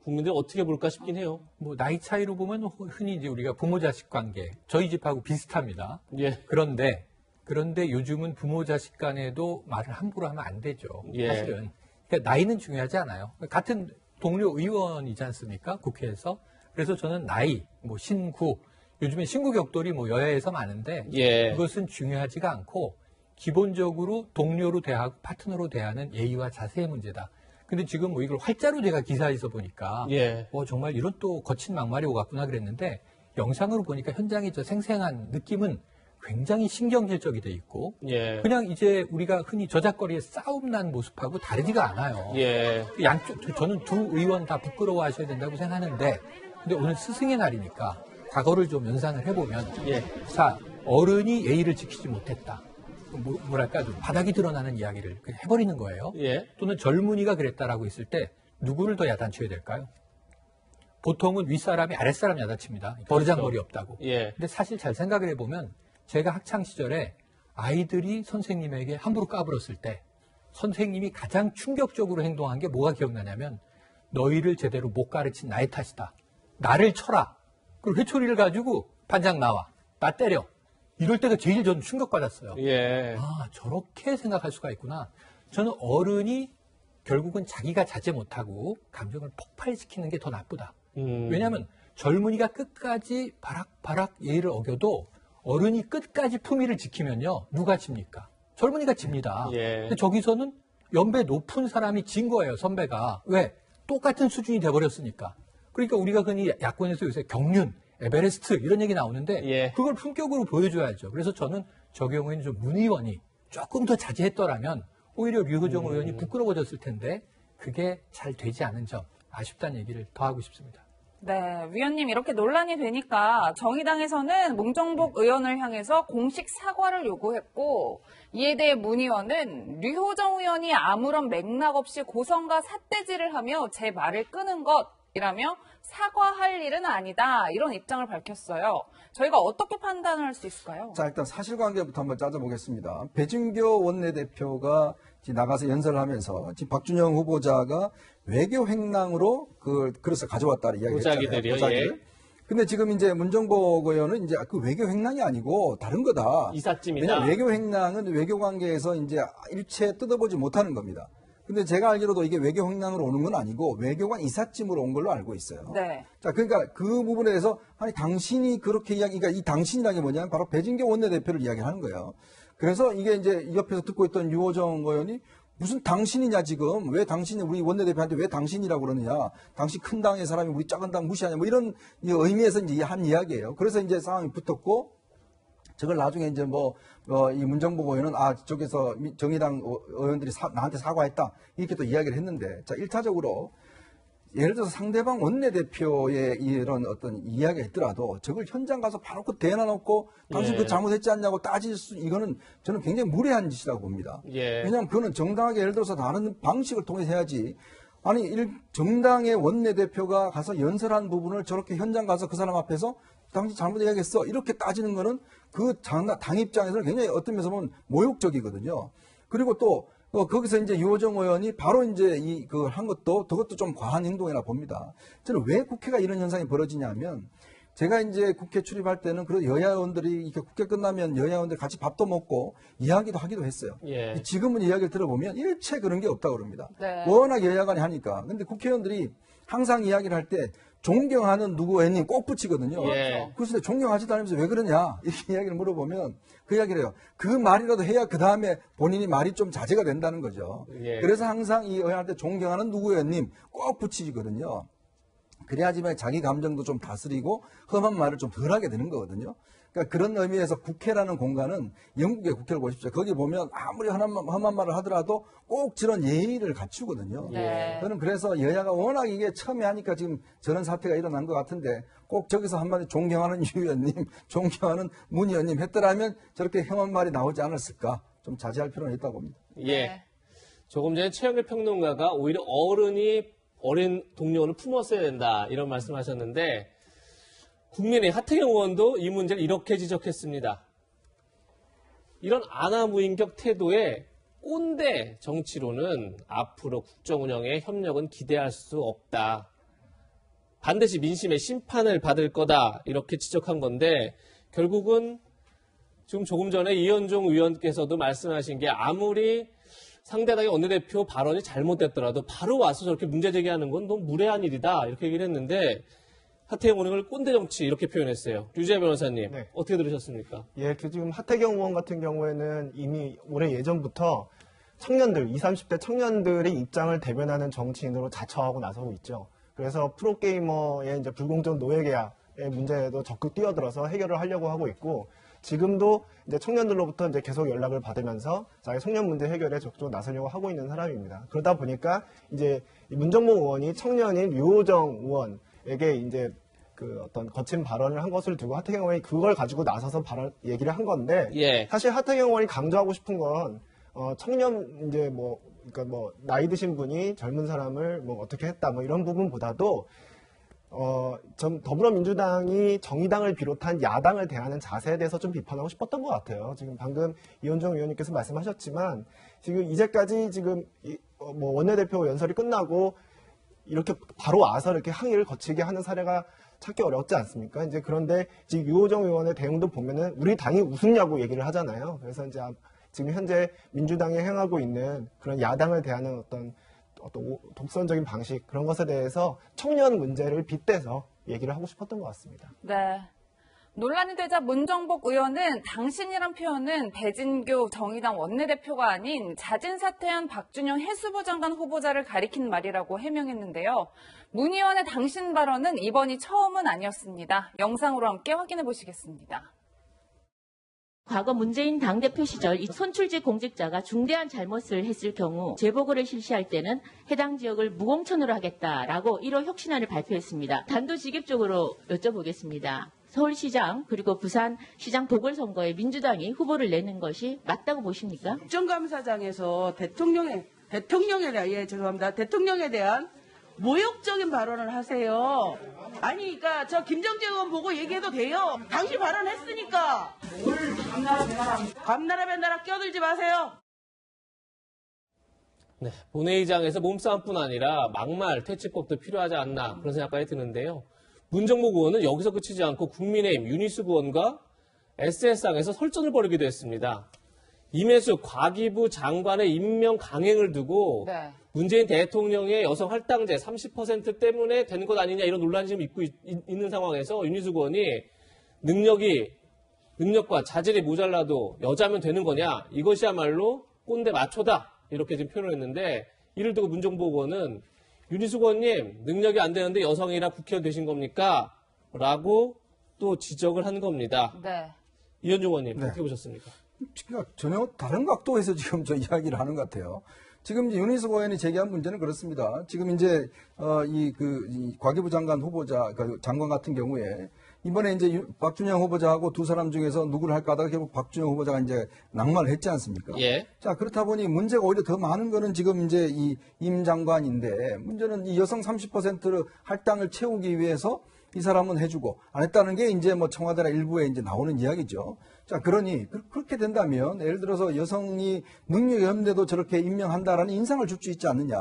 국민들이 어떻게 볼까 싶긴 해요. 뭐 나이 차이로 보면 흔히 이제 우리가 부모 자식 관계 저희 집하고 비슷합니다. 예. 그런데 요즘은 부모 자식 간에도 말을 함부로 하면 안 되죠. 예. 사실은. 그러니까 나이는 중요하지 않아요. 같은 동료 의원이지 않습니까? 국회에서. 그래서 저는 나이, 뭐 신구, 요즘에 신구 격돌이 뭐 여야에서 많은데 예. 그것은 중요하지가 않고 기본적으로 동료로 대하고 파트너로 대하는 예의와 자세의 문제다. 근데 지금 뭐 이걸 활자로 제가 기사에서 보니까 예. 정말 이런 또 거친 막말이 오갔구나 그랬는데 영상으로 보니까 현장의 저 생생한 느낌은 굉장히 신경질적이 돼 있고 예. 그냥 이제 우리가 흔히 저작거리에 싸움 난 모습하고 다르지가 않아요. 예. 양쪽 저는 두 의원 다 부끄러워하셔야 된다고 생각하는데 근데 오늘 스승의 날이니까 과거를 좀 연상을 해보면 예. 자 어른이 예의를 지키지 못했다. 뭐랄까 좀 바닥이 드러나는 이야기를 그냥 해버리는 거예요. 예. 또는 젊은이가 그랬다라고 했을 때 누구를 더 야단쳐야 될까요? 보통은 윗사람이 아랫사람 야단칩니다. 버르장머리 없다고. 예. 근데 사실 잘 생각을 해보면 제가 학창 시절에 아이들이 선생님에게 함부로 까불었을 때 선생님이 가장 충격적으로 행동한 게 뭐가 기억나냐면 너희를 제대로 못 가르친 나의 탓이다. 나를 쳐라. 그리고 회초리를 가지고 반장 나와. 나 때려. 이럴 때가 제일 전 충격받았어요. 예. 아, 저렇게 생각할 수가 있구나. 저는 어른이 결국은 자기가 자제 못하고 감정을 폭발시키는 게 더 나쁘다. 왜냐하면 젊은이가 끝까지 바락바락 예의를 어겨도 어른이 끝까지 품위를 지키면요. 누가 집니까? 젊은이가 집니다. 예. 근데 저기서는 연배 높은 사람이 진 거예요. 선배가. 왜? 똑같은 수준이 돼버렸으니까. 그러니까 우리가 흔히 야권에서 요새 경륜, 에베레스트 이런 얘기 나오는데 예. 그걸 품격으로 보여줘야죠. 그래서 저는 저 경우에는 좀 문 의원이 조금 더 자제했더라면 오히려 류호정 의원이 부끄러워졌을 텐데 그게 잘 되지 않은 점 아쉽다는 얘기를 더 하고 싶습니다. 네, 위원님 이렇게 논란이 되니까 정의당에서는 문정복 의원을 향해서 공식 사과를 요구했고 이에 대해 문 의원은 류호정 의원이 아무런 맥락 없이 고성과 삿대질을 하며 제 말을 끄는 것이라며 사과할 일은 아니다 이런 입장을 밝혔어요. 저희가 어떻게 판단을 할 수 있을까요? 자, 일단 사실관계부터 한번 짜져보겠습니다. 배진교 원내대표가 나가서 연설을 하면서 지금 박준영 후보자가 외교 횡령으로 그래서 가져왔다는 이야기를 보자기들이요, 했잖아요. 예. 근데 지금 이제 문정복 의원은 이제 그 외교 횡령이 아니고 다른 거다. 이삿짐이다. 왜냐하면 외교 횡령은 외교 관계에서 이제 일체 뜯어보지 못하는 겁니다. 근데 제가 알기로도 이게 외교 횡령으로 오는 건 아니고 외교관 이삿짐으로 온 걸로 알고 있어요. 네. 자, 그러니까 그 부분에 대해서 아니 당신이 그렇게 그러니까 이 당신이라는 게 뭐냐면 바로 배진교 원내대표를 이야기하는 거예요. 그래서 이게 이제 옆에서 듣고 있던 유호정 의원이 무슨 당신이냐 지금 왜 당신이 우리 원내대표한테 왜 당신이라고 그러느냐 당신 큰 당의 사람이 우리 작은 당 무시하냐 뭐 이런 의미에서 이제 한 이야기예요. 그래서 이제 상황이 붙었고 저걸 나중에 이제 이 문정복 의원은 저쪽에서 정의당 의원들이 나한테 사과했다 이렇게 또 이야기를 했는데 자 1차적으로 예를 들어서 상대방 원내대표의 이런 어떤 이야기가 있더라도 저걸 현장 가서 바로 대놔놓고 당신 예. 그 잘못했지 않냐고 따질 이거는 저는 굉장히 무례한 짓이라고 봅니다. 예. 왜냐하면 그거는 정당하게 예를 들어서 다른 방식을 통해서 해야지. 아니 정당의 원내대표가 가서 연설한 부분을 저렇게 현장 가서 그 사람 앞에서 당신 잘못해야겠어 이렇게 따지는 거는 그 당 입장에서는 굉장히 어떤 면에서 보면 모욕적이거든요. 그리고 또 거기서 이제 유호정 의원이 바로 이제 한 것도 그것도 좀 과한 행동이라 봅니다. 저는 왜 국회가 이런 현상이 벌어지냐면 제가 이제 국회 출입할 때는 그 여야 의원들이 이렇게 국회 끝나면 여야 의원들 같이 밥도 먹고 이야기도 하기도 했어요. 예. 지금은 이야기를 들어보면 일체 그런 게 없다고 그럽니다. 네. 워낙 여야 간에 하니까. 근데 국회의원들이 항상 이야기를 할 때 존경하는 누구 의원님 꼭 붙이거든요. 예. 그래서 이야기도 않으면서 왜 그러냐 이렇게 이야기를 물어보면 그 이야기를 해요. 그 말이라도 해야 그 다음에 본인이 말이 좀 자제가 된다는 거죠. 예. 그래서 항상 이 의원한테 존경하는 누구 의원님 꼭 붙이거든요. 그래야지만 자기 감정도 좀 다스리고 험한 말을 좀 덜하게 되는 거거든요. 그러니까 그런 의미에서 국회라는 공간은 영국의 국회를 보십시오. 거기 보면 아무리 험한 말을 하더라도 꼭 저런 예의를 갖추거든요. 네. 저는 그래서 여야가 워낙 이게 처음에 하니까 지금 저런 사태가 일어난 것 같은데 꼭 저기서 한마디 존경하는 유 의원님, 존경하는 문 의원님 했더라면 저렇게 험한 말이 나오지 않았을까. 좀 자제할 필요는 있다고 봅니다. 예. 네. 조금 전에 최영일 평론가가 오히려 어른이 어린 동료를 품었어야 된다 이런 말씀하셨는데 국민의 하태경 의원도 이 문제를 이렇게 지적했습니다. 이런 아나무인격 태도의 꼰대 정치로는 앞으로 국정 운영에 협력은 기대할 수 없다. 반드시 민심의 심판을 받을 거다 이렇게 지적한 건데 결국은 지금 조금 전에 이현종 의원께서도 말씀하신 게 아무리 상대당의 원내대표 발언이 잘못됐더라도 바로 와서 저렇게 문제 제기하는 건 너무 무례한 일이다 이렇게 얘기를 했는데 하태경 의원을 꼰대 정치 이렇게 표현했어요. 류재 변호사님 네. 어떻게 들으셨습니까? 예, 지금 하태경 의원 같은 경우에는 이미 올해 예전부터 청년들, 20, 30대 청년들의 입장을 대변하는 정치인으로 자처하고 나서고 있죠. 그래서 프로게이머의 이제 불공정 노예 계약의 문제에도 적극 뛰어들어서 해결을 하려고 하고 있고 지금도 이제 청년들로부터 이제 계속 연락을 받으면서 자기 청년 문제 해결에 적극적으로 나서려고 하고 있는 사람입니다. 그러다 보니까 이제 문정복 의원이 청년인 유호정 의원에게 이제 그 어떤 거친 발언을 한 것을 두고 하태경 의원이 그걸 가지고 나서서 얘기를 한 건데 예. 사실 하태경 의원이 강조하고 싶은 건 청년 이제 그러니까 나이 드신 분이 젊은 사람을 어떻게 했다 이런 부분보다도 전 더불어민주당이 정의당을 비롯한 야당을 대하는 자세에 대해서 좀 비판하고 싶었던 것 같아요. 지금 방금 이현정 의원님께서 말씀하셨지만 지금 이제까지 지금 원내대표 연설이 끝나고 이렇게 바로 와서 이렇게 항의를 거치게 하는 사례가 찾기 어렵지 않습니까? 이제 그런데 지금 유호정 의원의 대응도 보면은 우리 당이 우습냐고 얘기를 하잖아요. 그래서 이제 지금 현재 민주당이 행하고 있는 그런 야당을 대하는 어떤 독선적인 방식 그런 것에 대해서 청년 문제를 빗대서 얘기를 하고 싶었던 것 같습니다. 네. 논란이 되자 문정복 의원은 당신이란 표현은 배진교 정의당 원내대표가 아닌 자진 사퇴한 박준영 해수부 장관 후보자를 가리킨 말이라고 해명했는데요. 문 의원의 당신 발언은 이번이 처음은 아니었습니다. 영상으로 함께 확인해 보시겠습니다. 과거 문재인 당대표 시절 이 선출직 공직자가 중대한 잘못을 했을 경우 재보고를 실시할 때는 해당 지역을 무공천으로 하겠다라고 1호 혁신안을 발표했습니다. 단도직입적으로 여쭤보겠습니다. 서울시장 그리고 부산시장 보궐선거에 민주당이 후보를 내는 것이 맞다고 보십니까? 국정감사장에서 대통령에 대한 모욕적인 발언을 하세요. 아니, 그러니까 저 김정재 의원 보고 얘기해도 돼요. 당신 발언했으니까. 밤나라 뱃나라 끼어들지 마세요. 네, 본회의장에서 몸싸움뿐 아니라 막말, 퇴치법도 필요하지 않나 그런 생각까지 드는데요. 문정복 의원은 여기서 그치지 않고 국민의힘 윤희숙 의원과 SS상에서 설전을 벌이기도 했습니다. 임혜숙 과기부 장관의 임명 강행을 두고 네. 문재인 대통령의 여성 할당제 30% 때문에 된 것 아니냐 이런 논란이 지금 있는 상황에서 윤희숙 의원이 능력과 자질이 모자라도 여자면 되는 거냐 이것이야말로 꼰대 마초다 이렇게 지금 표현을 했는데 이를 두고 문정복 의원은 윤희숙 의원님 능력이 안 되는데 여성이라 국회의원 되신 겁니까? 라고 또 지적을 한 겁니다. 네. 이현중 의원님 네. 어떻게 보셨습니까? 그러니까 전혀 다른 각도에서 지금 저 이야기를 하는 것 같아요. 지금 이제 윤희숙 의원이 제기한 문제는 그렇습니다. 지금 이제 이 과기부 장관 후보자, 그러니까 장관 같은 경우에 이번에 이제 박준영 후보자하고 두 사람 중에서 누구를 할까 하다가 결국 박준영 후보자가 이제 낙마를 했지 않습니까? 예. 자, 그렇다 보니 문제가 오히려 더 많은 거는 지금 이제 이 임 장관인데 문제는 이 여성 30%를 할당을 채우기 위해서 이 사람은 해주고 안 했다는 게 이제 뭐 청와대나 일부에 이제 나오는 이야기죠. 자, 그러니 그렇게 된다면 예를 들어서 여성이 능력이 없는데도 저렇게 임명한다라는 인상을 줄 수 있지 않느냐.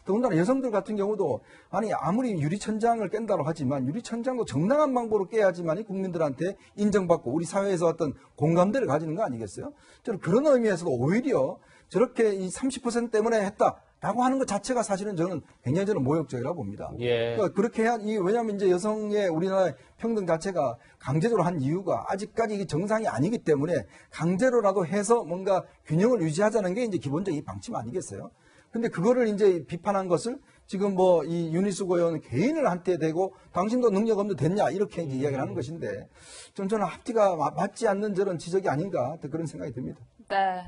더군다나 여성들 같은 경우도 아니 아무리 유리천장을 깬다고 하지만 유리천장도 정당한 방법으로 깨야지만이 국민들한테 인정받고 우리 사회에서 어떤 공감대를 가지는 거 아니겠어요? 저는 그런 의미에서도 오히려 저렇게 이 30% 때문에 했다라고 하는 것 자체가 사실은 저는 굉장히 저는 모욕적이라고 봅니다. 예. 그러니까 그렇게 왜냐하면 이제 여성의 우리나라의 평등 자체가 강제적으로 한 이유가 아직까지 이게 정상이 아니기 때문에 강제로라도 해서 뭔가 균형을 유지하자는 게 이제 기본적인 방침 아니겠어요? 근데 그거를 이제 비판한 것을 지금 뭐 이 윤희숙 의원 개인을 한테 대고 당신도 능력 없는데 됐냐 이렇게 이제 이야기를 하는 것인데 저는 앞뒤가 맞지 않는 저런 지적이 아닌가 그런 생각이 듭니다. 네.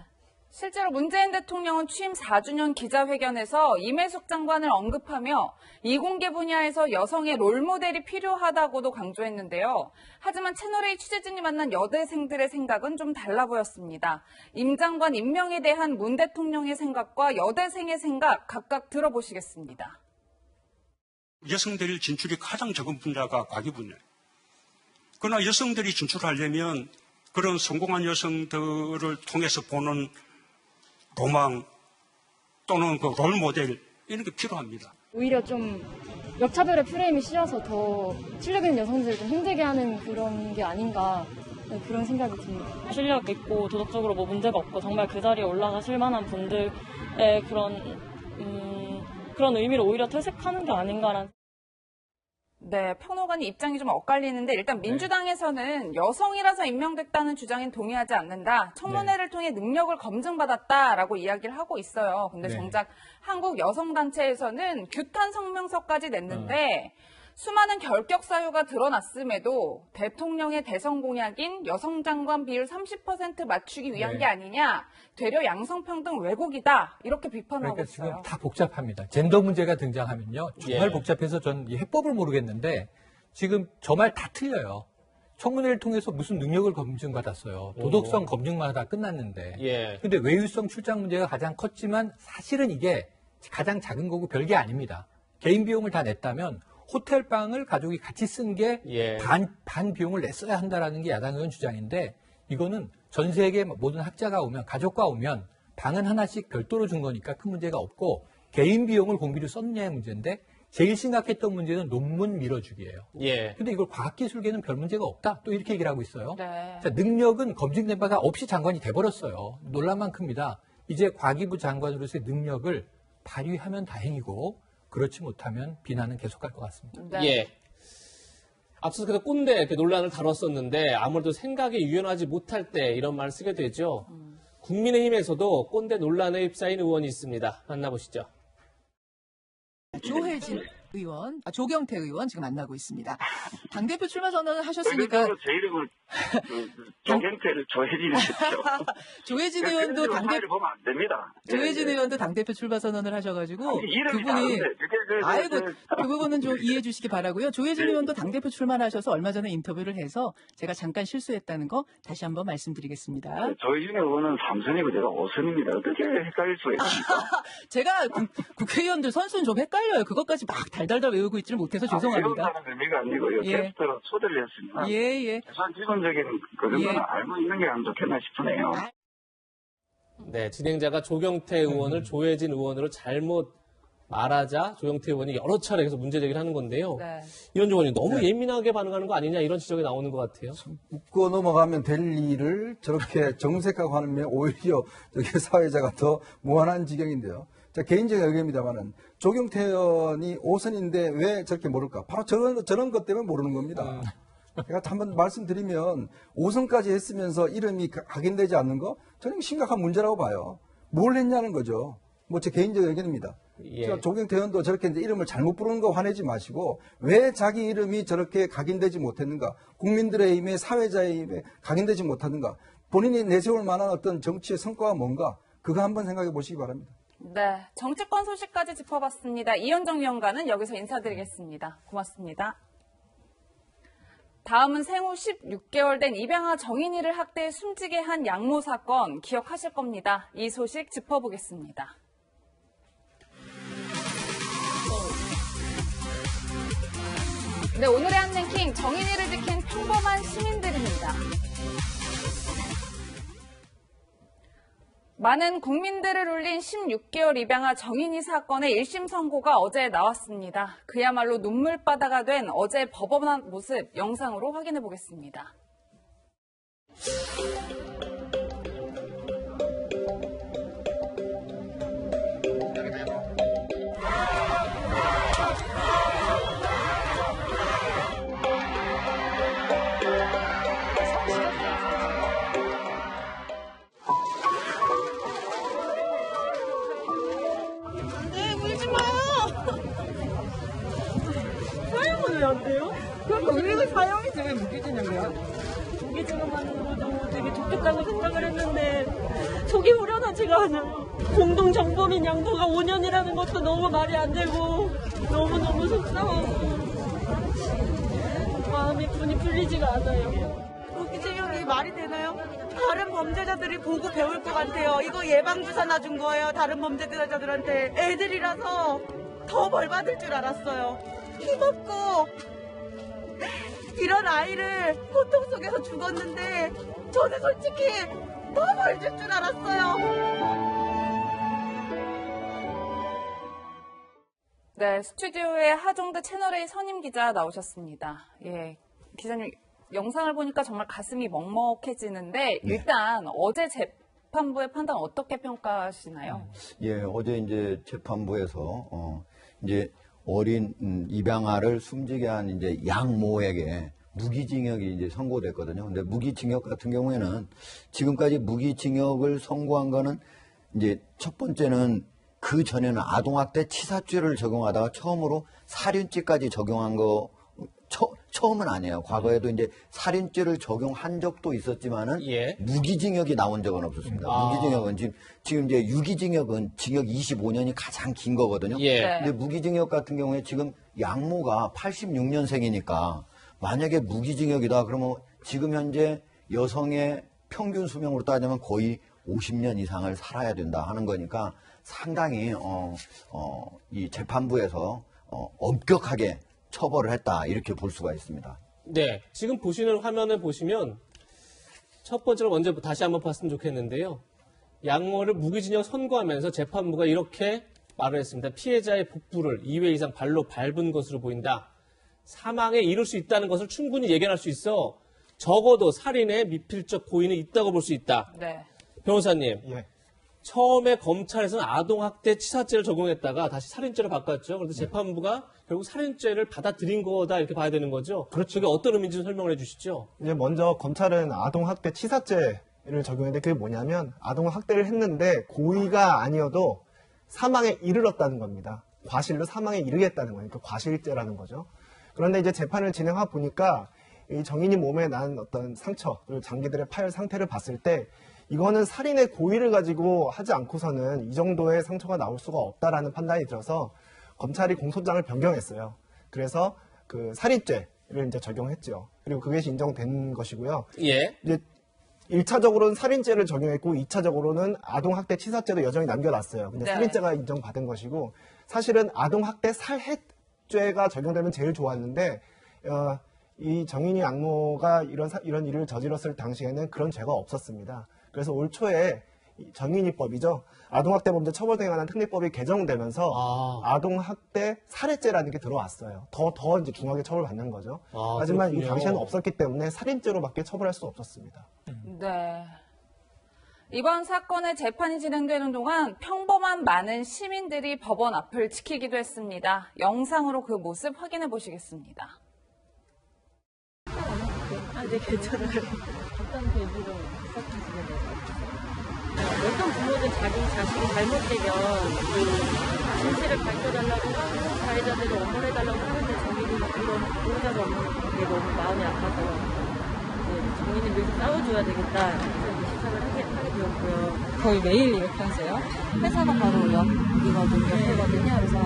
실제로 문재인 대통령은 취임 4주년 기자회견에서 임혜숙 장관을 언급하며 이공계 분야에서 여성의 롤모델이 필요하다고도 강조했는데요. 하지만 채널A 취재진이 만난 여대생들의 생각은 좀 달라 보였습니다. 임 장관 임명에 대한 문 대통령의 생각과 여대생의 생각 각각 들어보시겠습니다. 여성들이 진출이 가장 적은 분야가 과기분야. 그러나 여성들이 진출하려면 그런 성공한 여성들을 통해서 보는 로망 또는 그 롤모델 이런 게 필요합니다. 오히려 좀 역차별의 프레임이 씌어서 더 실력 있는 여성들을 좀 힘들게 하는 그런 게 아닌가 그런 생각이 듭니다. 실력 있고 도덕적으로 뭐 문제가 없고 정말 그 자리에 올라가실 만한 분들의 그런 의미를 오히려 퇴색하는 게 아닌가라는. 네, 평론가님 입장이 좀 엇갈리는데 일단 민주당에서는 여성이라서 임명됐다는 주장엔 동의하지 않는다. 청문회를 통해 능력을 검증받았다라고 이야기를 하고 있어요. 근데 정작 한국 여성단체에서는 규탄 성명서까지 냈는데 수많은 결격 사유가 드러났음에도 대통령의 대선 공약인 여성 장관 비율 30% 맞추기 위한 게 아니냐. 되려 양성평등 왜곡이다. 이렇게 비판하고 그러니까 있어요. 지금 다 복잡합니다. 젠더 문제가 등장하면요. 정말 복잡해서 전 이 해법을 모르겠는데 지금 저 말 다 틀려요. 청문회를 통해서 무슨 능력을 검증받았어요. 도덕성 검증만 하다 끝났는데. 근데 외유성 출장 문제가 가장 컸지만 사실은 이게 가장 작은 거고 별게 아닙니다. 개인 비용을 다 냈다면 호텔방을 가족이 같이 쓴 게 반 비용을 냈어야 한다라는 게 야당 의원 주장인데 이거는 전 세계 모든 학자가 오면 가족과 오면 방은 하나씩 별도로 준 거니까 큰 문제가 없고 개인 비용을 공비로 썼냐의 문제인데 제일 심각했던 문제는 논문 밀어주기예요. 근데 이걸 과학기술계는 별 문제가 없다. 또 이렇게 얘기를 하고 있어요. 자, 능력은 검증된 바가 없이 장관이 돼버렸어요. 논란만 큽니다. 이제 과기부 장관으로서의 능력을 발휘하면 다행이고 그렇지 못하면 비난은 계속할 것 같습니다. 앞서서 그래서 꼰대 이렇게 논란을 다뤘었는데 아무래도 생각이 유연하지 못할 때 이런 말을 쓰게 되죠. 국민의힘에서도 꼰대 논란에 휩싸인 의원이 있습니다. 만나보시죠. 조혜진 의원, 조경태 의원 지금 만나고 있습니다. 당대표 출마 선언을 하셨으니까 제 이름을 조경태를 조혜진이십시오. 조혜진 의원도 당대표 보면 안 됩니다. 조혜진 의원도 당대표 출마 선언을 하셔가지고 이름이 그분이 다른데 아이고 그 부분은 좀 이해해 주시기 바라고요. 조혜진 의원도 당대표 출마를 하셔서 얼마 전에 인터뷰를 해서 제가 잠깐 실수했다는 거 다시 한번 말씀드리겠습니다. 조혜진 의원은 3선이고 제가 5선입니다. 어떻게 헷갈릴 수가 있습니까? 제가 국회의원들 선수는 좀 헷갈려요. 그것까지 막 달달달 외우고 있지를 못해서 죄송합니다. 외운다는 의미가 아니고요. 예. 게스트로 초대를 했습니다. 예. 우선 기본적인 그런 예. 건 알고 있는 게 안 좋겠나 싶으네요. 네, 진행자가 조경태 의원을 조혜진 의원으로 잘못 말하자 조경태 의원이 여러 차례 계속 문제 제기를 하는 건데요. 네. 이현종 의원이 너무 예민하게 반응하는 거 아니냐 이런 지적이 나오는 것 같아요. 웃고 넘어가면 될 일을 저렇게 정색하고 하면 오히려 저기 사회자가 더 무한한 지경인데요. 자, 개인적인 의견입니다만은 조경태 의원이 5선인데 왜 저렇게 모를까? 바로 저런 것 때문에 모르는 겁니다. 제가 한번 말씀드리면 5선까지 했으면서 이름이 각인되지 않는 거 저는 심각한 문제라고 봐요. 뭘 했냐는 거죠. 뭐 제 개인적 의견입니다. 예. 그러니까 조경태 의원도 저렇게 이제 이름을 잘못 부르는 거 화내지 마시고 왜 자기 이름이 저렇게 각인되지 못했는가? 국민들의 힘에 사회자의 힘에 각인되지 못하는가? 본인이 내세울 만한 어떤 정치의 성과가 뭔가? 그거 한번 생각해 보시기 바랍니다. 네, 정치권 소식까지 짚어봤습니다. 이현정 위원과는 여기서 인사드리겠습니다. 고맙습니다. 다음은 생후 16개월 된 입양아 정인이를 학대해 숨지게 한 양모 사건 기억하실 겁니다. 이 소식 짚어보겠습니다. 네, 오늘의 한랭킹 정인이를 지킨 평범한 시민들입니다. 많은 국민들을 울린 16개월 입양아 정인이 사건의 1심 선고가 어제 나왔습니다. 그야말로 눈물바다가 된 어제 법원한 모습 영상으로 확인해 보겠습니다. 사형은 왜 안 돼요? 그러니까 우리가 사형이지 왜 무기징역이야? 무기징역만으로도 되게 좋겠다고 생각을 했는데 속이 후련하지가 않아요. 공동정범인 양도가 5년이라는 것도 너무 말이 안 되고 너무너무 속상하고 마음이 분이 풀리지가 않아요. 무기징역이 말이 되나요? 다른 범죄자들이 보고 배울 것 같아요. 이거 예방주사 놔준 거예요. 다른 범죄자들한테. 애들이라서 더 벌 받을 줄 알았어요. 힘없고 이런 아이를 고통 속에서 죽었는데 저는 솔직히 더 벌 줄 줄 알았어요. 네, 스튜디오에 하종대 채널A 선임 기자 나오셨습니다. 예, 기자님 영상을 보니까 정말 가슴이 먹먹해지는데 일단 어제 재판부의 판단 어떻게 평가하시나요? 예, 어제 이제 재판부에서 이제 어린 입양아를 숨지게 한 이제 양모에게 무기징역이 이제 선고됐거든요. 근데 무기징역 같은 경우에는 지금까지 무기징역을 선고한 거는 이제 첫 번째는 그 전에는 아동학대 치사죄를 적용하다가 처음으로 살인죄까지 적용한 거 처음은 아니에요. 과거에도 이제 살인죄를 적용한 적도 있었지만은 무기징역이 나온 적은 없었습니다. 무기징역은 지금 이제 유기징역은 징역 25년이 가장 긴 거거든요. 근데 무기징역 같은 경우에 지금 양모가 86년생이니까 만약에 무기징역이다 그러면 지금 현재 여성의 평균 수명으로 따지면 거의 50년 이상을 살아야 된다 하는 거니까 상당히 이 재판부에서 엄격하게 처벌을 했다 이렇게 볼 수가 있습니다. 네, 지금 보시는 화면을 보시면 첫 번째로 먼저 다시 한번 봤으면 좋겠는데요. 양모를 무기징역 선고하면서 재판부가 이렇게 말을 했습니다. 피해자의 복부를 2회 이상 발로 밟은 것으로 보인다. 사망에 이를 수 있다는 것을 충분히 예견할 수 있어 적어도 살인의 미필적 고의는 있다고 볼 수 있다. 네. 변호사님, 처음에 검찰에서는 아동학대 치사죄를 적용했다가 다시 살인죄로 바꿨죠. 그래서 재판부가 결국 살인죄를 받아들인 거다 이렇게 봐야 되는 거죠. 그렇죠. 그게 어떤 의미인지 좀 설명을 해주시죠. 이제 먼저 검찰은 아동학대 치사죄를 적용했는데 그게 뭐냐면 아동학대를 했는데 고의가 아니어도 사망에 이르렀다는 겁니다. 과실로 사망에 이르겠다는 거니까 과실죄라는 거죠. 그런데 이제 재판을 진행하다 보니까 이 정인이 몸에 난 어떤 상처, 그리고 장기들의 파열 상태를 봤을 때 이거는 살인의 고의를 가지고 하지 않고서는 이 정도의 상처가 나올 수가 없다라는 판단이 들어서 검찰이 공소장을 변경했어요. 그래서 그 살인죄를 이제 적용했죠. 그리고 그것이 인정된 것이고요. 예. 이제 1차적으로는 살인죄를 적용했고 2차적으로는 아동학대 치사죄도 여전히 남겨놨어요. 근데 네. 살인죄가 인정받은 것이고 사실은 아동학대 살해죄가 적용되면 제일 좋았는데 이 정인이 악모가 이런 일을 저질렀을 당시에는 그런 죄가 없었습니다. 그래서 올 초에 정인이법이죠. 아동학대범죄 처벌등에 관한 특례법이 개정되면서 아동학대 살해죄라는 게 들어왔어요. 더 이제 중하게 처벌받는 거죠. 하지만 이 그렇군요. 당시에는 없었기 때문에 살인죄로밖에 처벌할 수 없었습니다. 네. 이번 사건의 재판이 진행되는 동안 평범한 많은 시민들이 법원 앞을 지키기도 했습니다. 영상으로 그 모습 확인해 보시겠습니다. 네, 괜찮아요. 어떤 계기로 시작하시게 될까요? 어떤 부모든 자기 자식이 잘못되면 그 진실을 밝혀달라고 하고 가해자들을 엄벌해달라고 하는데 정인이는 그런 보호자가 없는 게 너무 마음이 아파서 이제 정인이를 위해서 싸워줘야 되겠다 그래서 시작을 하게 되었고요. 거의 매일 이렇게 하세요? 회사가 바로 옆이거든요. 그래서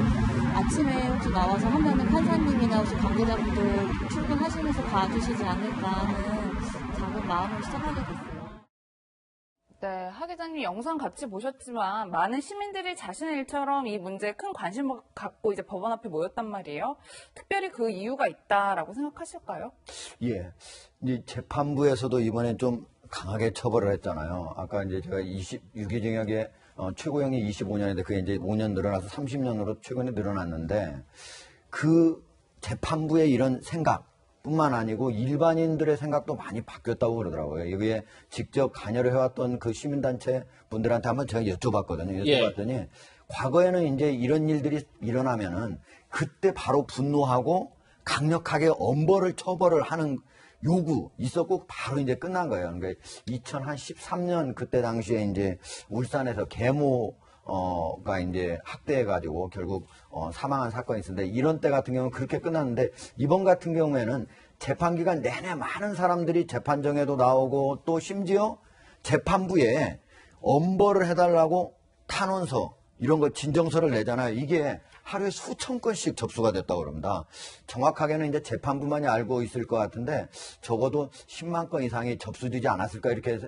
아침에 혹시 나와서 하면은 판사님이나 혹시 관계자분들 출근하시면서 봐주시지 않을까 하는 작은 마음을 시작하게 됐어요. 네, 하 기자님 영상 같이 보셨지만 많은 시민들이 자신의 일처럼 이 문제에 큰 관심을 갖고 이제 법원 앞에 모였단 말이에요. 특별히 그 이유가 있다라고 생각하실까요? 예. 이제 재판부에서도 이번에 좀 강하게 처벌을 했잖아요. 아까 이제 제가 유기징역의 최고형이 25년인데 그게 이제 5년 늘어나서 30년으로 최근에 늘어났는데 그 재판부의 이런 생각뿐만 아니고 일반인들의 생각도 많이 바뀌었다고 그러더라고요. 여기에 직접 관여를 해왔던 그 시민단체 분들한테 한번 제가 여쭤봤거든요. 여쭤봤더니 과거에는 이제 이런 일들이 일어나면은 그때 바로 분노하고 강력하게 엄벌을 처벌을 하는 요구 있었고 바로 이제 끝난 거예요. 그러니까 2013년 그때 당시에 이제 울산에서 계모가 이제 학대해가지고 결국 사망한 사건이 있었는데 이런 때 같은 경우는 그렇게 끝났는데 이번 같은 경우에는 재판 기간 내내 많은 사람들이 재판정에도 나오고 또 심지어 재판부에 엄벌을 해달라고 탄원서 이런 거 진정서를 내잖아요. 이게 하루에 수천 건씩 접수가 됐다고 그럽니다. 정확하게는 이제 재판부만이 알고 있을 것 같은데 적어도 10만 건 이상이 접수되지 않았을까 이렇게 해서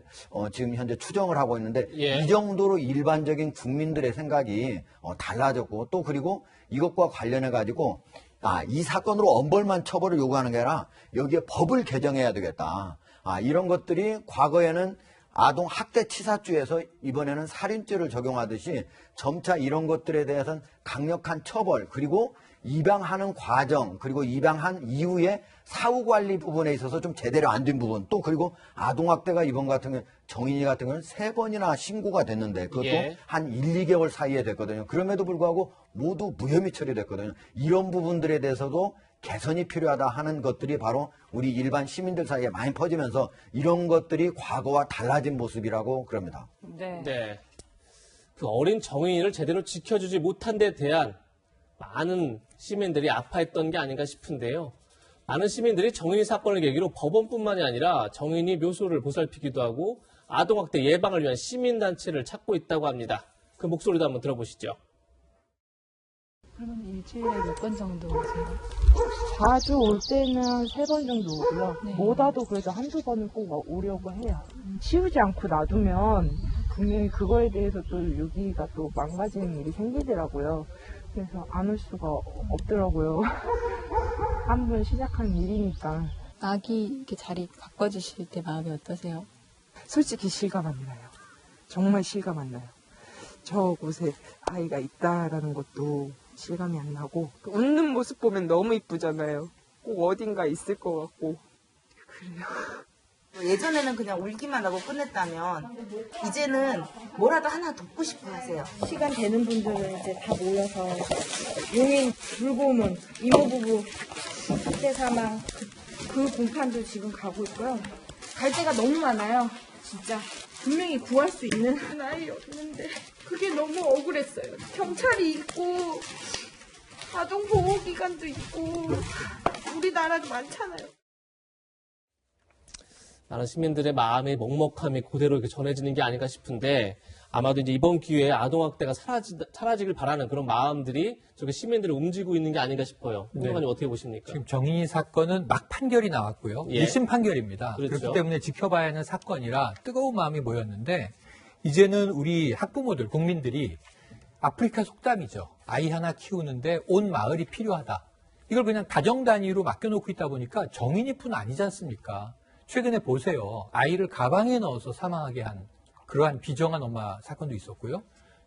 지금 현재 추정을 하고 있는데 이 정도로 일반적인 국민들의 생각이 달라졌고 또 그리고 이것과 관련해 가지고 이 사건으로 엄벌만 처벌을 요구하는 게 아니라 여기에 법을 개정해야 되겠다. 이런 것들이 과거에는 아동 학대 치사죄에서 이번에는 살인죄를 적용하듯이 점차 이런 것들에 대해서는 강력한 처벌 그리고 입양하는 과정 그리고 입양한 이후에 사후관리 부분에 있어서 좀 제대로 안 된 부분 또 그리고 아동학대가 이번 같은 경우 정인이 같은 경우는 3번이나 신고가 됐는데 그것도 한 1, 2개월 사이에 됐거든요. 그럼에도 불구하고 모두 무혐의 처리됐거든요. 이런 부분들에 대해서도 개선이 필요하다 하는 것들이 바로 우리 일반 시민들 사이에 많이 퍼지면서 이런 것들이 과거와 달라진 모습이라고 그럽니다. 네. 그 어린 정인이를 제대로 지켜주지 못한 데 대한 많은 시민들이 아파했던 게 아닌가 싶은데요. 많은 시민들이 정인이 사건을 계기로 법원뿐만이 아니라 정인이 묘소를 보살피기도 하고 아동학대 예방을 위한 시민단체를 찾고 있다고 합니다. 그 목소리도 한번 들어보시죠. 그러면 일주일에 몇 번 정도 오세요? 자주 올 때는 3번 정도 오고요. 못 와도 그래도 한두 번은 꼭 오려고 해요. 치우지 않고 놔두면 분명히 그거에 대해서 또 여기가 또 망가지는 일이 생기더라고요. 그래서 안 올 수가 없더라고요. 한 번 시작한 일이니까. 아기 이렇게 자리 바꿔주실 때 마음이 어떠세요? 솔직히 실감 안 나요. 정말 실감 안 나요. 저곳에 아이가 있다라는 것도 실감이 안 나고 웃는 모습 보면 너무 이쁘잖아요. 꼭 어딘가 있을 것 같고 그래요. 예전에는 그냥 울기만 하고 끝냈다면 이제는 뭐라도 하나 돕고 싶어 하세요. 시간 되는 분들은 이제 다 모여서 용인 불고문 이모부부 학대 사망 그 공판도 지금 가고 있고요. 갈 데가 너무 많아요. 진짜 분명히 구할 수 있는 아이였는데 그게 너무 억울했어요. 경찰이 있고 아동보호기관도 있고 우리나라도 많잖아요. 라는 시민들의 마음의 먹먹함이 그대로 이렇게 전해지는 게 아닌가 싶은데 아마도 이제 이번 기회에 아동학대가 사라지길 바라는 그런 마음들이 저게 시민들을 움직이고 있는 게 아닌가 싶어요. 네. 평론가님 어떻게 보십니까? 지금 정인이 사건은 막 판결이 나왔고요. 예. 1심 판결입니다. 그렇죠. 그렇기 때문에 지켜봐야 하는 사건이라 뜨거운 마음이 모였는데 이제는 우리 학부모들, 국민들이 아프리카 속담이죠. 아이 하나 키우는데 온 마을이 필요하다. 이걸 그냥 가정 단위로 맡겨놓고 있다 보니까 정인이뿐 아니지 않습니까? 최근에 보세요. 아이를 가방에 넣어서 사망하게 한 그러한 비정한 엄마 사건도 있었고요.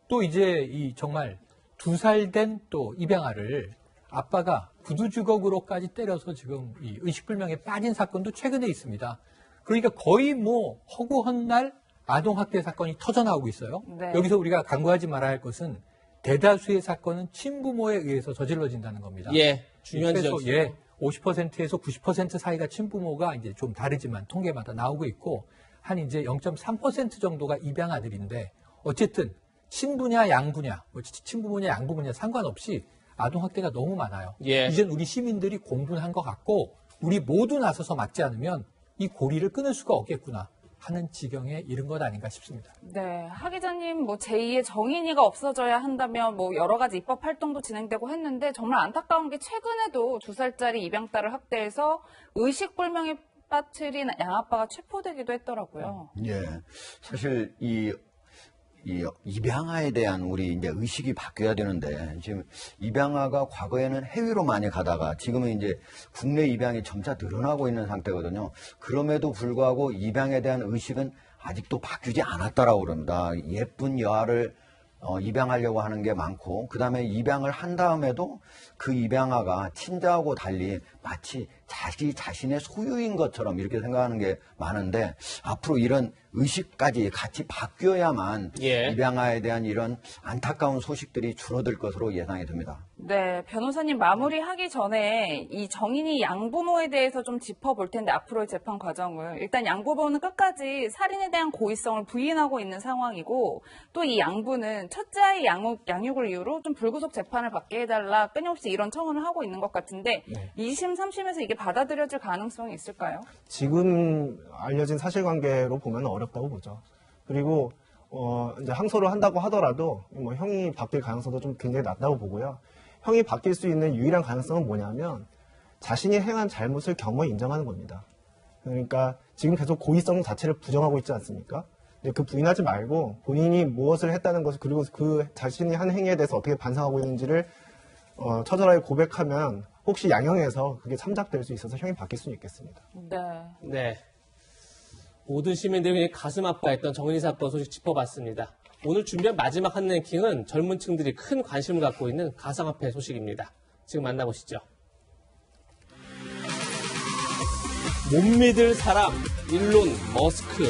또 이제 이 정말 2살 된 또 입양아를 아빠가 구두주걱으로까지 때려서 지금 이 의식불명에 빠진 사건도 최근에 있습니다. 그러니까 거의 뭐 허구한 날 아동학대 사건이 터져나오고 있어요. 네. 여기서 우리가 간과하지 말아야 할 것은 대다수의 사건은 친부모에 의해서 저질러진다는 겁니다. 예, 중요한 그래서 지적이죠. 예, 50%에서 90% 사이가 친부모가 이제 좀 다르지만 통계마다 나오고 있고 한 이제 0.3% 정도가 입양아들인데 어쨌든 친부냐 양부냐, 뭐 친부모냐 양부모냐 상관없이 아동학대가 너무 많아요. 예. 이젠 우리 시민들이 공분한 것 같고 우리 모두 나서서 막지 않으면 이 고리를 끊을 수가 없겠구나 하는 지경에 이른 것 아닌가 싶습니다. 네, 하 기자님, 뭐 제2의 정인이가 없어져야 한다면 뭐 여러 가지 입법 활동도 진행되고 했는데 정말 안타까운 게 최근에도 2살짜리 입양딸을 학대해서 의식불명에 빠뜨린 양아빠가 체포되기도 했더라고요. 예. 사실 이 입양아에 대한 우리 이제 의식이 바뀌어야 되는데 지금 입양아가 과거에는 해외로 많이 가다가 지금은 이제 국내 입양이 점차 늘어나고 있는 상태거든요. 그럼에도 불구하고 입양에 대한 의식은 아직도 바뀌지 않았다라고 그럽니다. 예쁜 여아를 입양하려고 하는 게 많고 그 다음에 입양을 한 다음에도 그 입양아가 친자하고 달리 마치 자신의 소유인 것처럼 이렇게 생각하는 게 많은데 앞으로 이런 의식까지 같이 바뀌어야만 예. 입양아에 대한 이런 안타까운 소식들이 줄어들 것으로 예상이 됩니다. 네, 변호사님 마무리하기 전에 이 정인이 양부모에 대해서 좀 짚어볼 텐데 앞으로의 재판 과정을 일단 양부모는 끝까지 살인에 대한 고의성을 부인하고 있는 상황이고 또 이 양부는 첫째 아이 양육을 이유로 좀 불구속 재판을 받게 해달라 끊임없이 이런 청원을 하고 있는 것 같은데 네. 2심, 3심에서 이게 받아들여질 가능성이 있을까요? 지금 알려진 사실관계로 보면 어렵다고 보죠. 그리고 이제 항소를 한다고 하더라도 뭐 형이 바뀔 가능성도 좀 굉장히 낮다고 보고요. 형이 바뀔 수 있는 유일한 가능성은 뭐냐면 자신이 행한 잘못을 경험에 인정하는 겁니다. 그러니까 지금 계속 고의성 자체를 부정하고 있지 않습니까? 근데 그 부인하지 말고 본인이 무엇을 했다는 것을 그리고 그 자신이 한 행위에 대해서 어떻게 반성하고 있는지를 처절하게 고백하면 혹시 양형에서 그게 참작될 수 있어서 형이 바뀔 수는 있겠습니다. 네. 네. 모든 시민들이 가슴 아파했던 정인이 사건 소식 짚어봤습니다. 오늘 준비한 마지막 한 랭킹은 젊은 층들이 큰 관심을 갖고 있는 가상화폐 소식입니다. 지금 만나보시죠. 못 믿을 사람, 일론 머스크.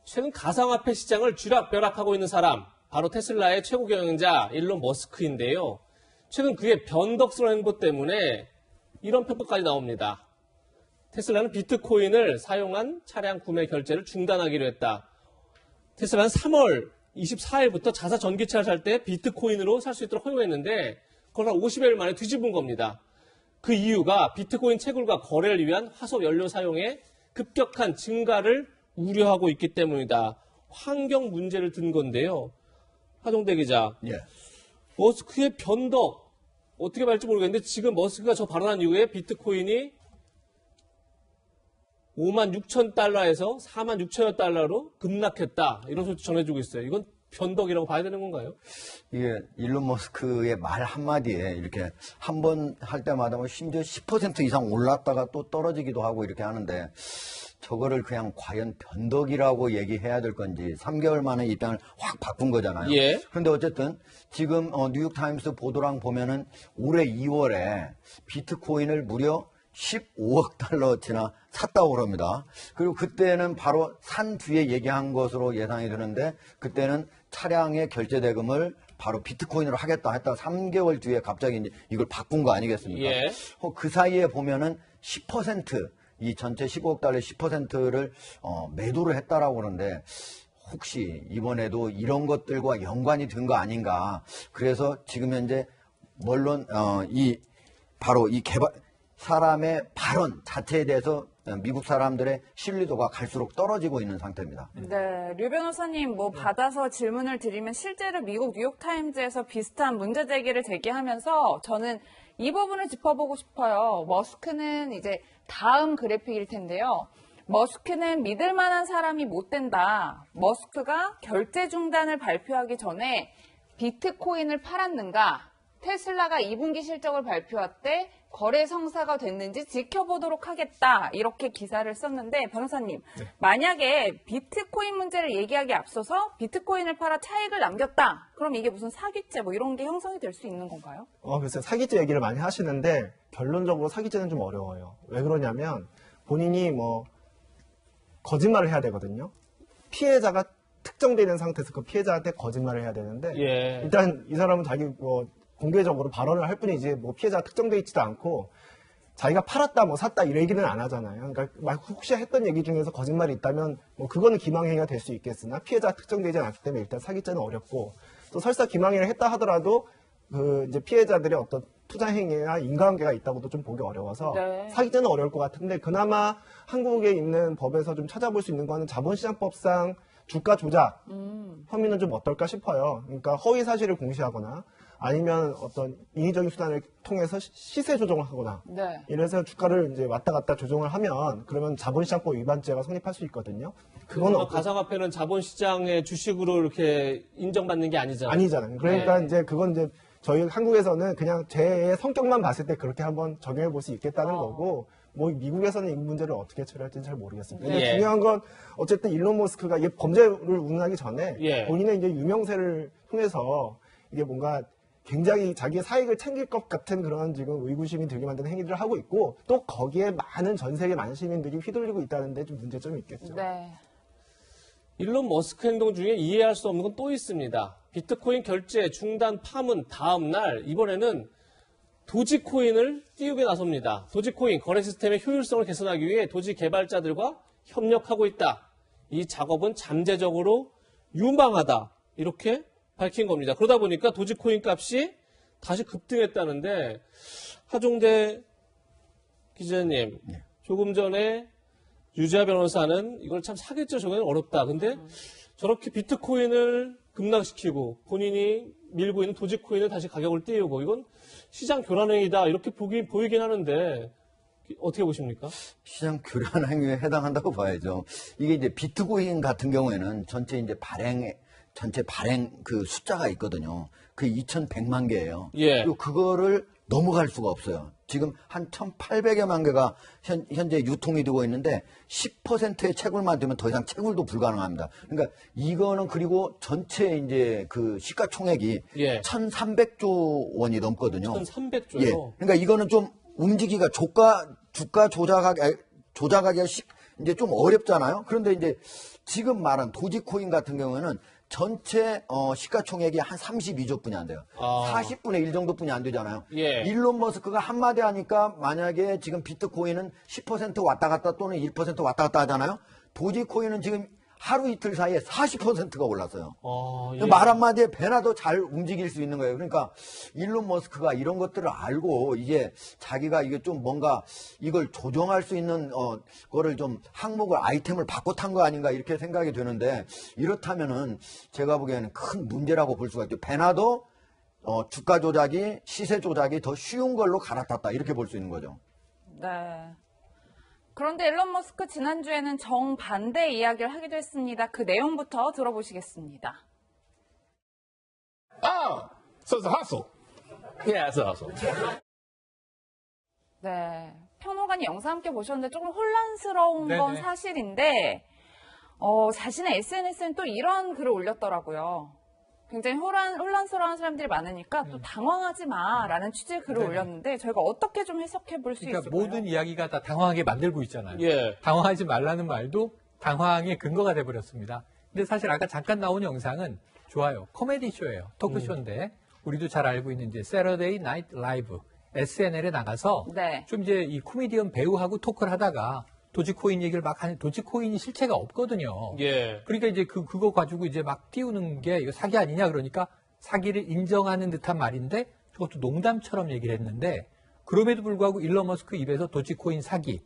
최근 가상화폐 시장을 쥐락펴락하고 있는 사람, 바로 테슬라의 최고 경영자 일론 머스크인데요. 최근 그의 변덕스러운 행보 때문에 이런 평가까지 나옵니다. 테슬라는 비트코인을 사용한 차량 구매 결제를 중단하기로 했다. 테슬라는 3월 24일부터 자사 전기차를 살 때 비트코인으로 살 수 있도록 허용했는데 그걸 한 50일 만에 뒤집은 겁니다. 그 이유가 비트코인 채굴과 거래를 위한 화석 연료 사용의 급격한 증가를 우려하고 있기 때문이다. 환경 문제를 든 건데요. 하동대 기자, 예. 머스크의 변덕 어떻게 말할지 모르겠는데 지금 머스크가 저 발언한 이후에 비트코인이 56,000달러에서 46,000달러로 급락했다. 이런 소식 전해주고 있어요. 이건 변덕이라고 봐야 되는 건가요? 이게 일론 머스크의 말 한마디에 이렇게 한 번 할 때마다 뭐 심지어 10% 이상 올랐다가 또 떨어지기도 하고 이렇게 하는데 저거를 그냥 과연 변덕이라고 얘기해야 될 건지 3개월 만에 입장을 확 바꾼 거잖아요. 예. 그런데 어쨌든 지금 뉴욕타임스 보도랑 보면은 올해 2월에 비트코인을 무려 15억 달러치나 샀다고 그럽니다. 그리고 그때는 바로 산 뒤에 얘기한 것으로 예상이 되는데 그때는 차량의 결제 대금을 바로 비트코인으로 하겠다 했다 3개월 뒤에 갑자기 이제 이걸 바꾼 거 아니겠습니까? 예. 그 사이에 보면은 10% 이 전체 15억 달러의 10%를 매도를 했다라고 그러는데 혹시 이번에도 이런 것들과 연관이 된 거 아닌가? 그래서 지금 현재 물론 바로 이 사람의 발언 자체에 대해서 미국 사람들의 신뢰도가 갈수록 떨어지고 있는 상태입니다. 네, 류 변호사님 받아서 질문을 드리면 실제로 미국 뉴욕타임즈에서 비슷한 문제 제기를 제기하면서 저는 이 부분을 짚어보고 싶어요. 머스크는 이제 다음 그래픽일 텐데요. 머스크는 믿을 만한 사람이 못 된다. 머스크가 결제 중단을 발표하기 전에 비트코인을 팔았는가? 테슬라가 2분기 실적을 발표할 때 거래 성사가 됐는지 지켜보도록 하겠다. 이렇게 기사를 썼는데 변호사님, 만약에 비트코인 문제를 얘기하기에 앞서서 비트코인을 팔아 차익을 남겼다. 그럼 이게 무슨 사기죄 이런 게 형성이 될 수 있는 건가요? 글쎄요. 사기죄 얘기를 많이 하시는데 결론적으로 사기죄는 좀 어려워요. 왜 그러냐면 본인이 거짓말을 해야 되거든요. 피해자가 특정되는 상태에서 그 피해자한테 거짓말을 해야 되는데 일단 이 사람은 자기 공개적으로 발언을 할 뿐이지 피해자가 특정돼 있지도 않고 자기가 팔았다 샀다 이런 얘기는 안 하잖아요. 그러니까 혹시 했던 얘기 중에서 거짓말이 있다면 그거는 기망행위가 될 수 있겠으나 피해자가 특정되지 않기 때문에 일단 사기죄는 어렵고 또 설사 기망행위를 했다 하더라도 이제 피해자들의 어떤 투자 행위나 인과관계가 있다고도 좀 보기 어려워서 사기죄는 어려울 것 같은데 그나마 한국에 있는 법에서 좀 찾아볼 수 있는 거는 자본시장법상 주가 조작 혐의는 좀 어떨까 싶어요. 그러니까 허위 사실을 공시하거나 아니면 어떤 인위적인 수단을 통해서 시세 조정을 하거나 이래서 주가를 이제 왔다 갔다 조정을 하면 그러면 자본시장법 위반죄가 성립할 수 있거든요. 그거는 가상화폐는 자본시장의 주식으로 이렇게 인정받는 게 아니잖아요. 아니잖아요. 그러니까 이제 그건 이제 저희 한국에서는 그냥 제 성격만 봤을 때 그렇게 한번 적용해 볼 수 있겠다는 거고 미국에서는 이 문제를 어떻게 처리할지는 잘 모르겠습니다. 근데 중요한 건 어쨌든 일론 머스크가 이 범죄를 운운하기 전에 본인의 이제 유명세를 통해서 이게 뭔가 굉장히 자기의 사익을 챙길 것 같은 그런 지금 의구심이 들게 만드는 행위들을 하고 있고 또 거기에 많은 전 세계 많은 시민들이 휘둘리고 있다는 데 좀 문제점이 있겠죠. 일론 머스크 행동 중에 이해할 수 없는 건 또 있습니다. 비트코인 결제 중단 파문 다음 날 이번에는 도지코인을 띄우게 나섭니다. 도지코인 거래 시스템의 효율성을 개선하기 위해 도지 개발자들과 협력하고 있다. 이 작업은 잠재적으로 유망하다. 이렇게 밝힌 겁니다. 그러다 보니까 도지코인 값이 다시 급등했다는데 하종대 기자님, 조금 전에 유지아 변호사는 이걸 참 사기죄 적용이 어렵다. 근데 저렇게 비트코인을 급락시키고 본인이 밀고 있는 도지코인을 다시 가격을 띄우고 이건 시장 교란행위다. 이렇게 보이긴 하는데 어떻게 보십니까? 시장 교란 행위에 해당한다고 봐야죠. 이게 이제 비트코인 같은 경우에는 전체 발행 그 숫자가 있거든요. 그게 2,100만 개예요. 그리고 그거를 넘어갈 수가 없어요. 지금 한 1,800여만 개가 현재 유통이 되고 있는데 10%의 채굴만 되면 더 이상 채굴도 불가능합니다. 그러니까 이거는 그리고 전체 이제 그 시가총액이 1,300조 원이 넘거든요. 1,300조요? 그러니까 이거는 좀 움직이기가 주가 조작하기가 이제 좀 어렵잖아요. 그런데 이제 지금 말한 도지코인 같은 경우에는 전체 시가총액이 한 32조 뿐이 안 돼요. 40분의 1 정도뿐이 안 되잖아요. 일론 머스크가 한마디 하니까 만약에 지금 비트코인은 10% 왔다 갔다 또는 1% 왔다 갔다 하잖아요. 도지코인은 지금 하루 이틀 사이에 40%가 올랐어요. 말 한마디에 배나 더 잘 움직일 수 있는 거예요. 그러니까 일론 머스크가 이런 것들을 알고 이제 자기가 이게 좀 뭔가 이걸 조정할 수 있는 거를 좀 항목을 아이템을 바꿔 탄 거 아닌가 이렇게 생각이 되는데 이렇다면은 제가 보기에는 큰 문제라고 볼 수가 있죠. 배나도 주가 조작이 시세 조작이 더 쉬운 걸로 갈아탔다 이렇게 볼 수 있는 거죠. 그런데 일론 머스크 지난주에는 정반대 이야기를 하기도 했습니다. 그 내용부터 들어보시겠습니다. So it's a hustle. Yeah, it's a hustle. 평론가님 영상 함께 보셨는데 조금 혼란스러운 건 사실인데 자신의 SNS에는 또 이런 글을 올렸더라고요. 굉장히 혼란스러운 사람들이 많으니까 또 당황하지 마라는 취지의 글을 올렸는데 저희가 어떻게 좀 해석해 볼 수 있을까요? 모든 이야기가 다 당황하게 만들고 있잖아요. 당황하지 말라는 말도 당황의 근거가 돼버렸습니다. 근데 사실 아까 잠깐 나온 영상은 좋아요. 코미디 쇼예요. 토크쇼인데 우리도 잘 알고 있는 이제 Saturday Night Live SNL에 나가서 좀 이제 이 코미디언 배우하고 토크를 하다가 도지코인 얘기를 막 하는 도지코인이 실체가 없거든요. 그러니까 이제 그거 가지고 이제 막 띄우는 게 이거 사기 아니냐 그러니까 사기를 인정하는 듯한 말인데 저것도 농담처럼 얘기를 했는데 그럼에도 불구하고 일론 머스크 입에서 도치코인 사기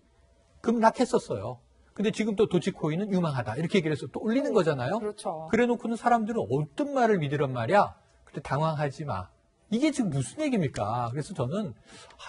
급락했었어요. 근데 지금 또 도치코인은 유망하다 이렇게 얘기를 해서 또 올리는 거잖아요. 그렇죠. 그래놓고는 사람들은 어떤 말을 믿으란 말이야. 근데 당황하지 마. 이게 지금 무슨 얘기입니까? 그래서 저는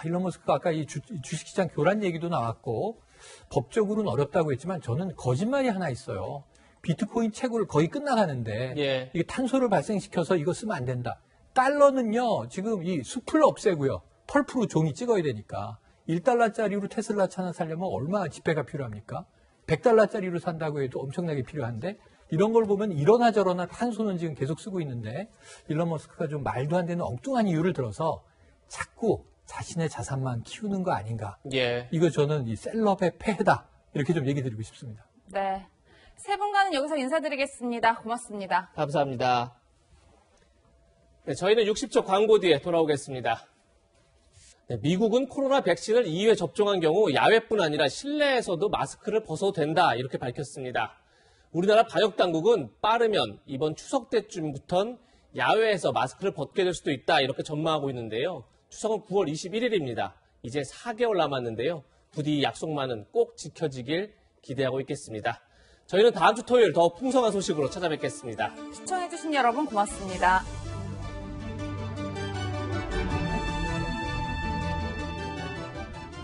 일론 머스크가 아까 이 주식시장 교란 얘기도 나왔고 법적으로는 어렵다고 했지만 저는 거짓말이 하나 있어요. 비트코인 채굴 거의 끝나가는데 예. 이게 탄소를 발생시켜서 이거 쓰면 안 된다. 달러는요 지금 이 숲을 없애고요. 펄프로 종이 찍어야 되니까 1달러짜리로 테슬라 차 하나 사려면 얼마 지폐가 필요합니까? 100달러짜리로 산다고 해도 엄청나게 필요한데 이런 걸 보면 이러나 저러나 탄소는 지금 계속 쓰고 있는데 일론 머스크가 좀 말도 안 되는 엉뚱한 이유를 들어서 자꾸 자신의 자산만 키우는 거 아닌가. 예. 이거 저는 이 셀럽의 폐해다. 이렇게 좀 얘기 드리고 싶습니다. 네. 세 분과는 여기서 인사드리겠습니다. 고맙습니다. 감사합니다. 네, 저희는 60초 광고 뒤에 돌아오겠습니다. 네, 미국은 코로나 백신을 2회 접종한 경우 야외뿐 아니라 실내에서도 마스크를 벗어도 된다 이렇게 밝혔습니다. 우리나라 방역당국은 빠르면 이번 추석 때쯤부터는 야외에서 마스크를 벗게 될 수도 있다 이렇게 전망하고 있는데요. 추석은 9월 21일입니다. 이제 4개월 남았는데요. 부디 약속만은 꼭 지켜지길 기대하고 있겠습니다. 저희는 다음 주 토요일 더 풍성한 소식으로 찾아뵙겠습니다. 시청해주신 여러분 고맙습니다.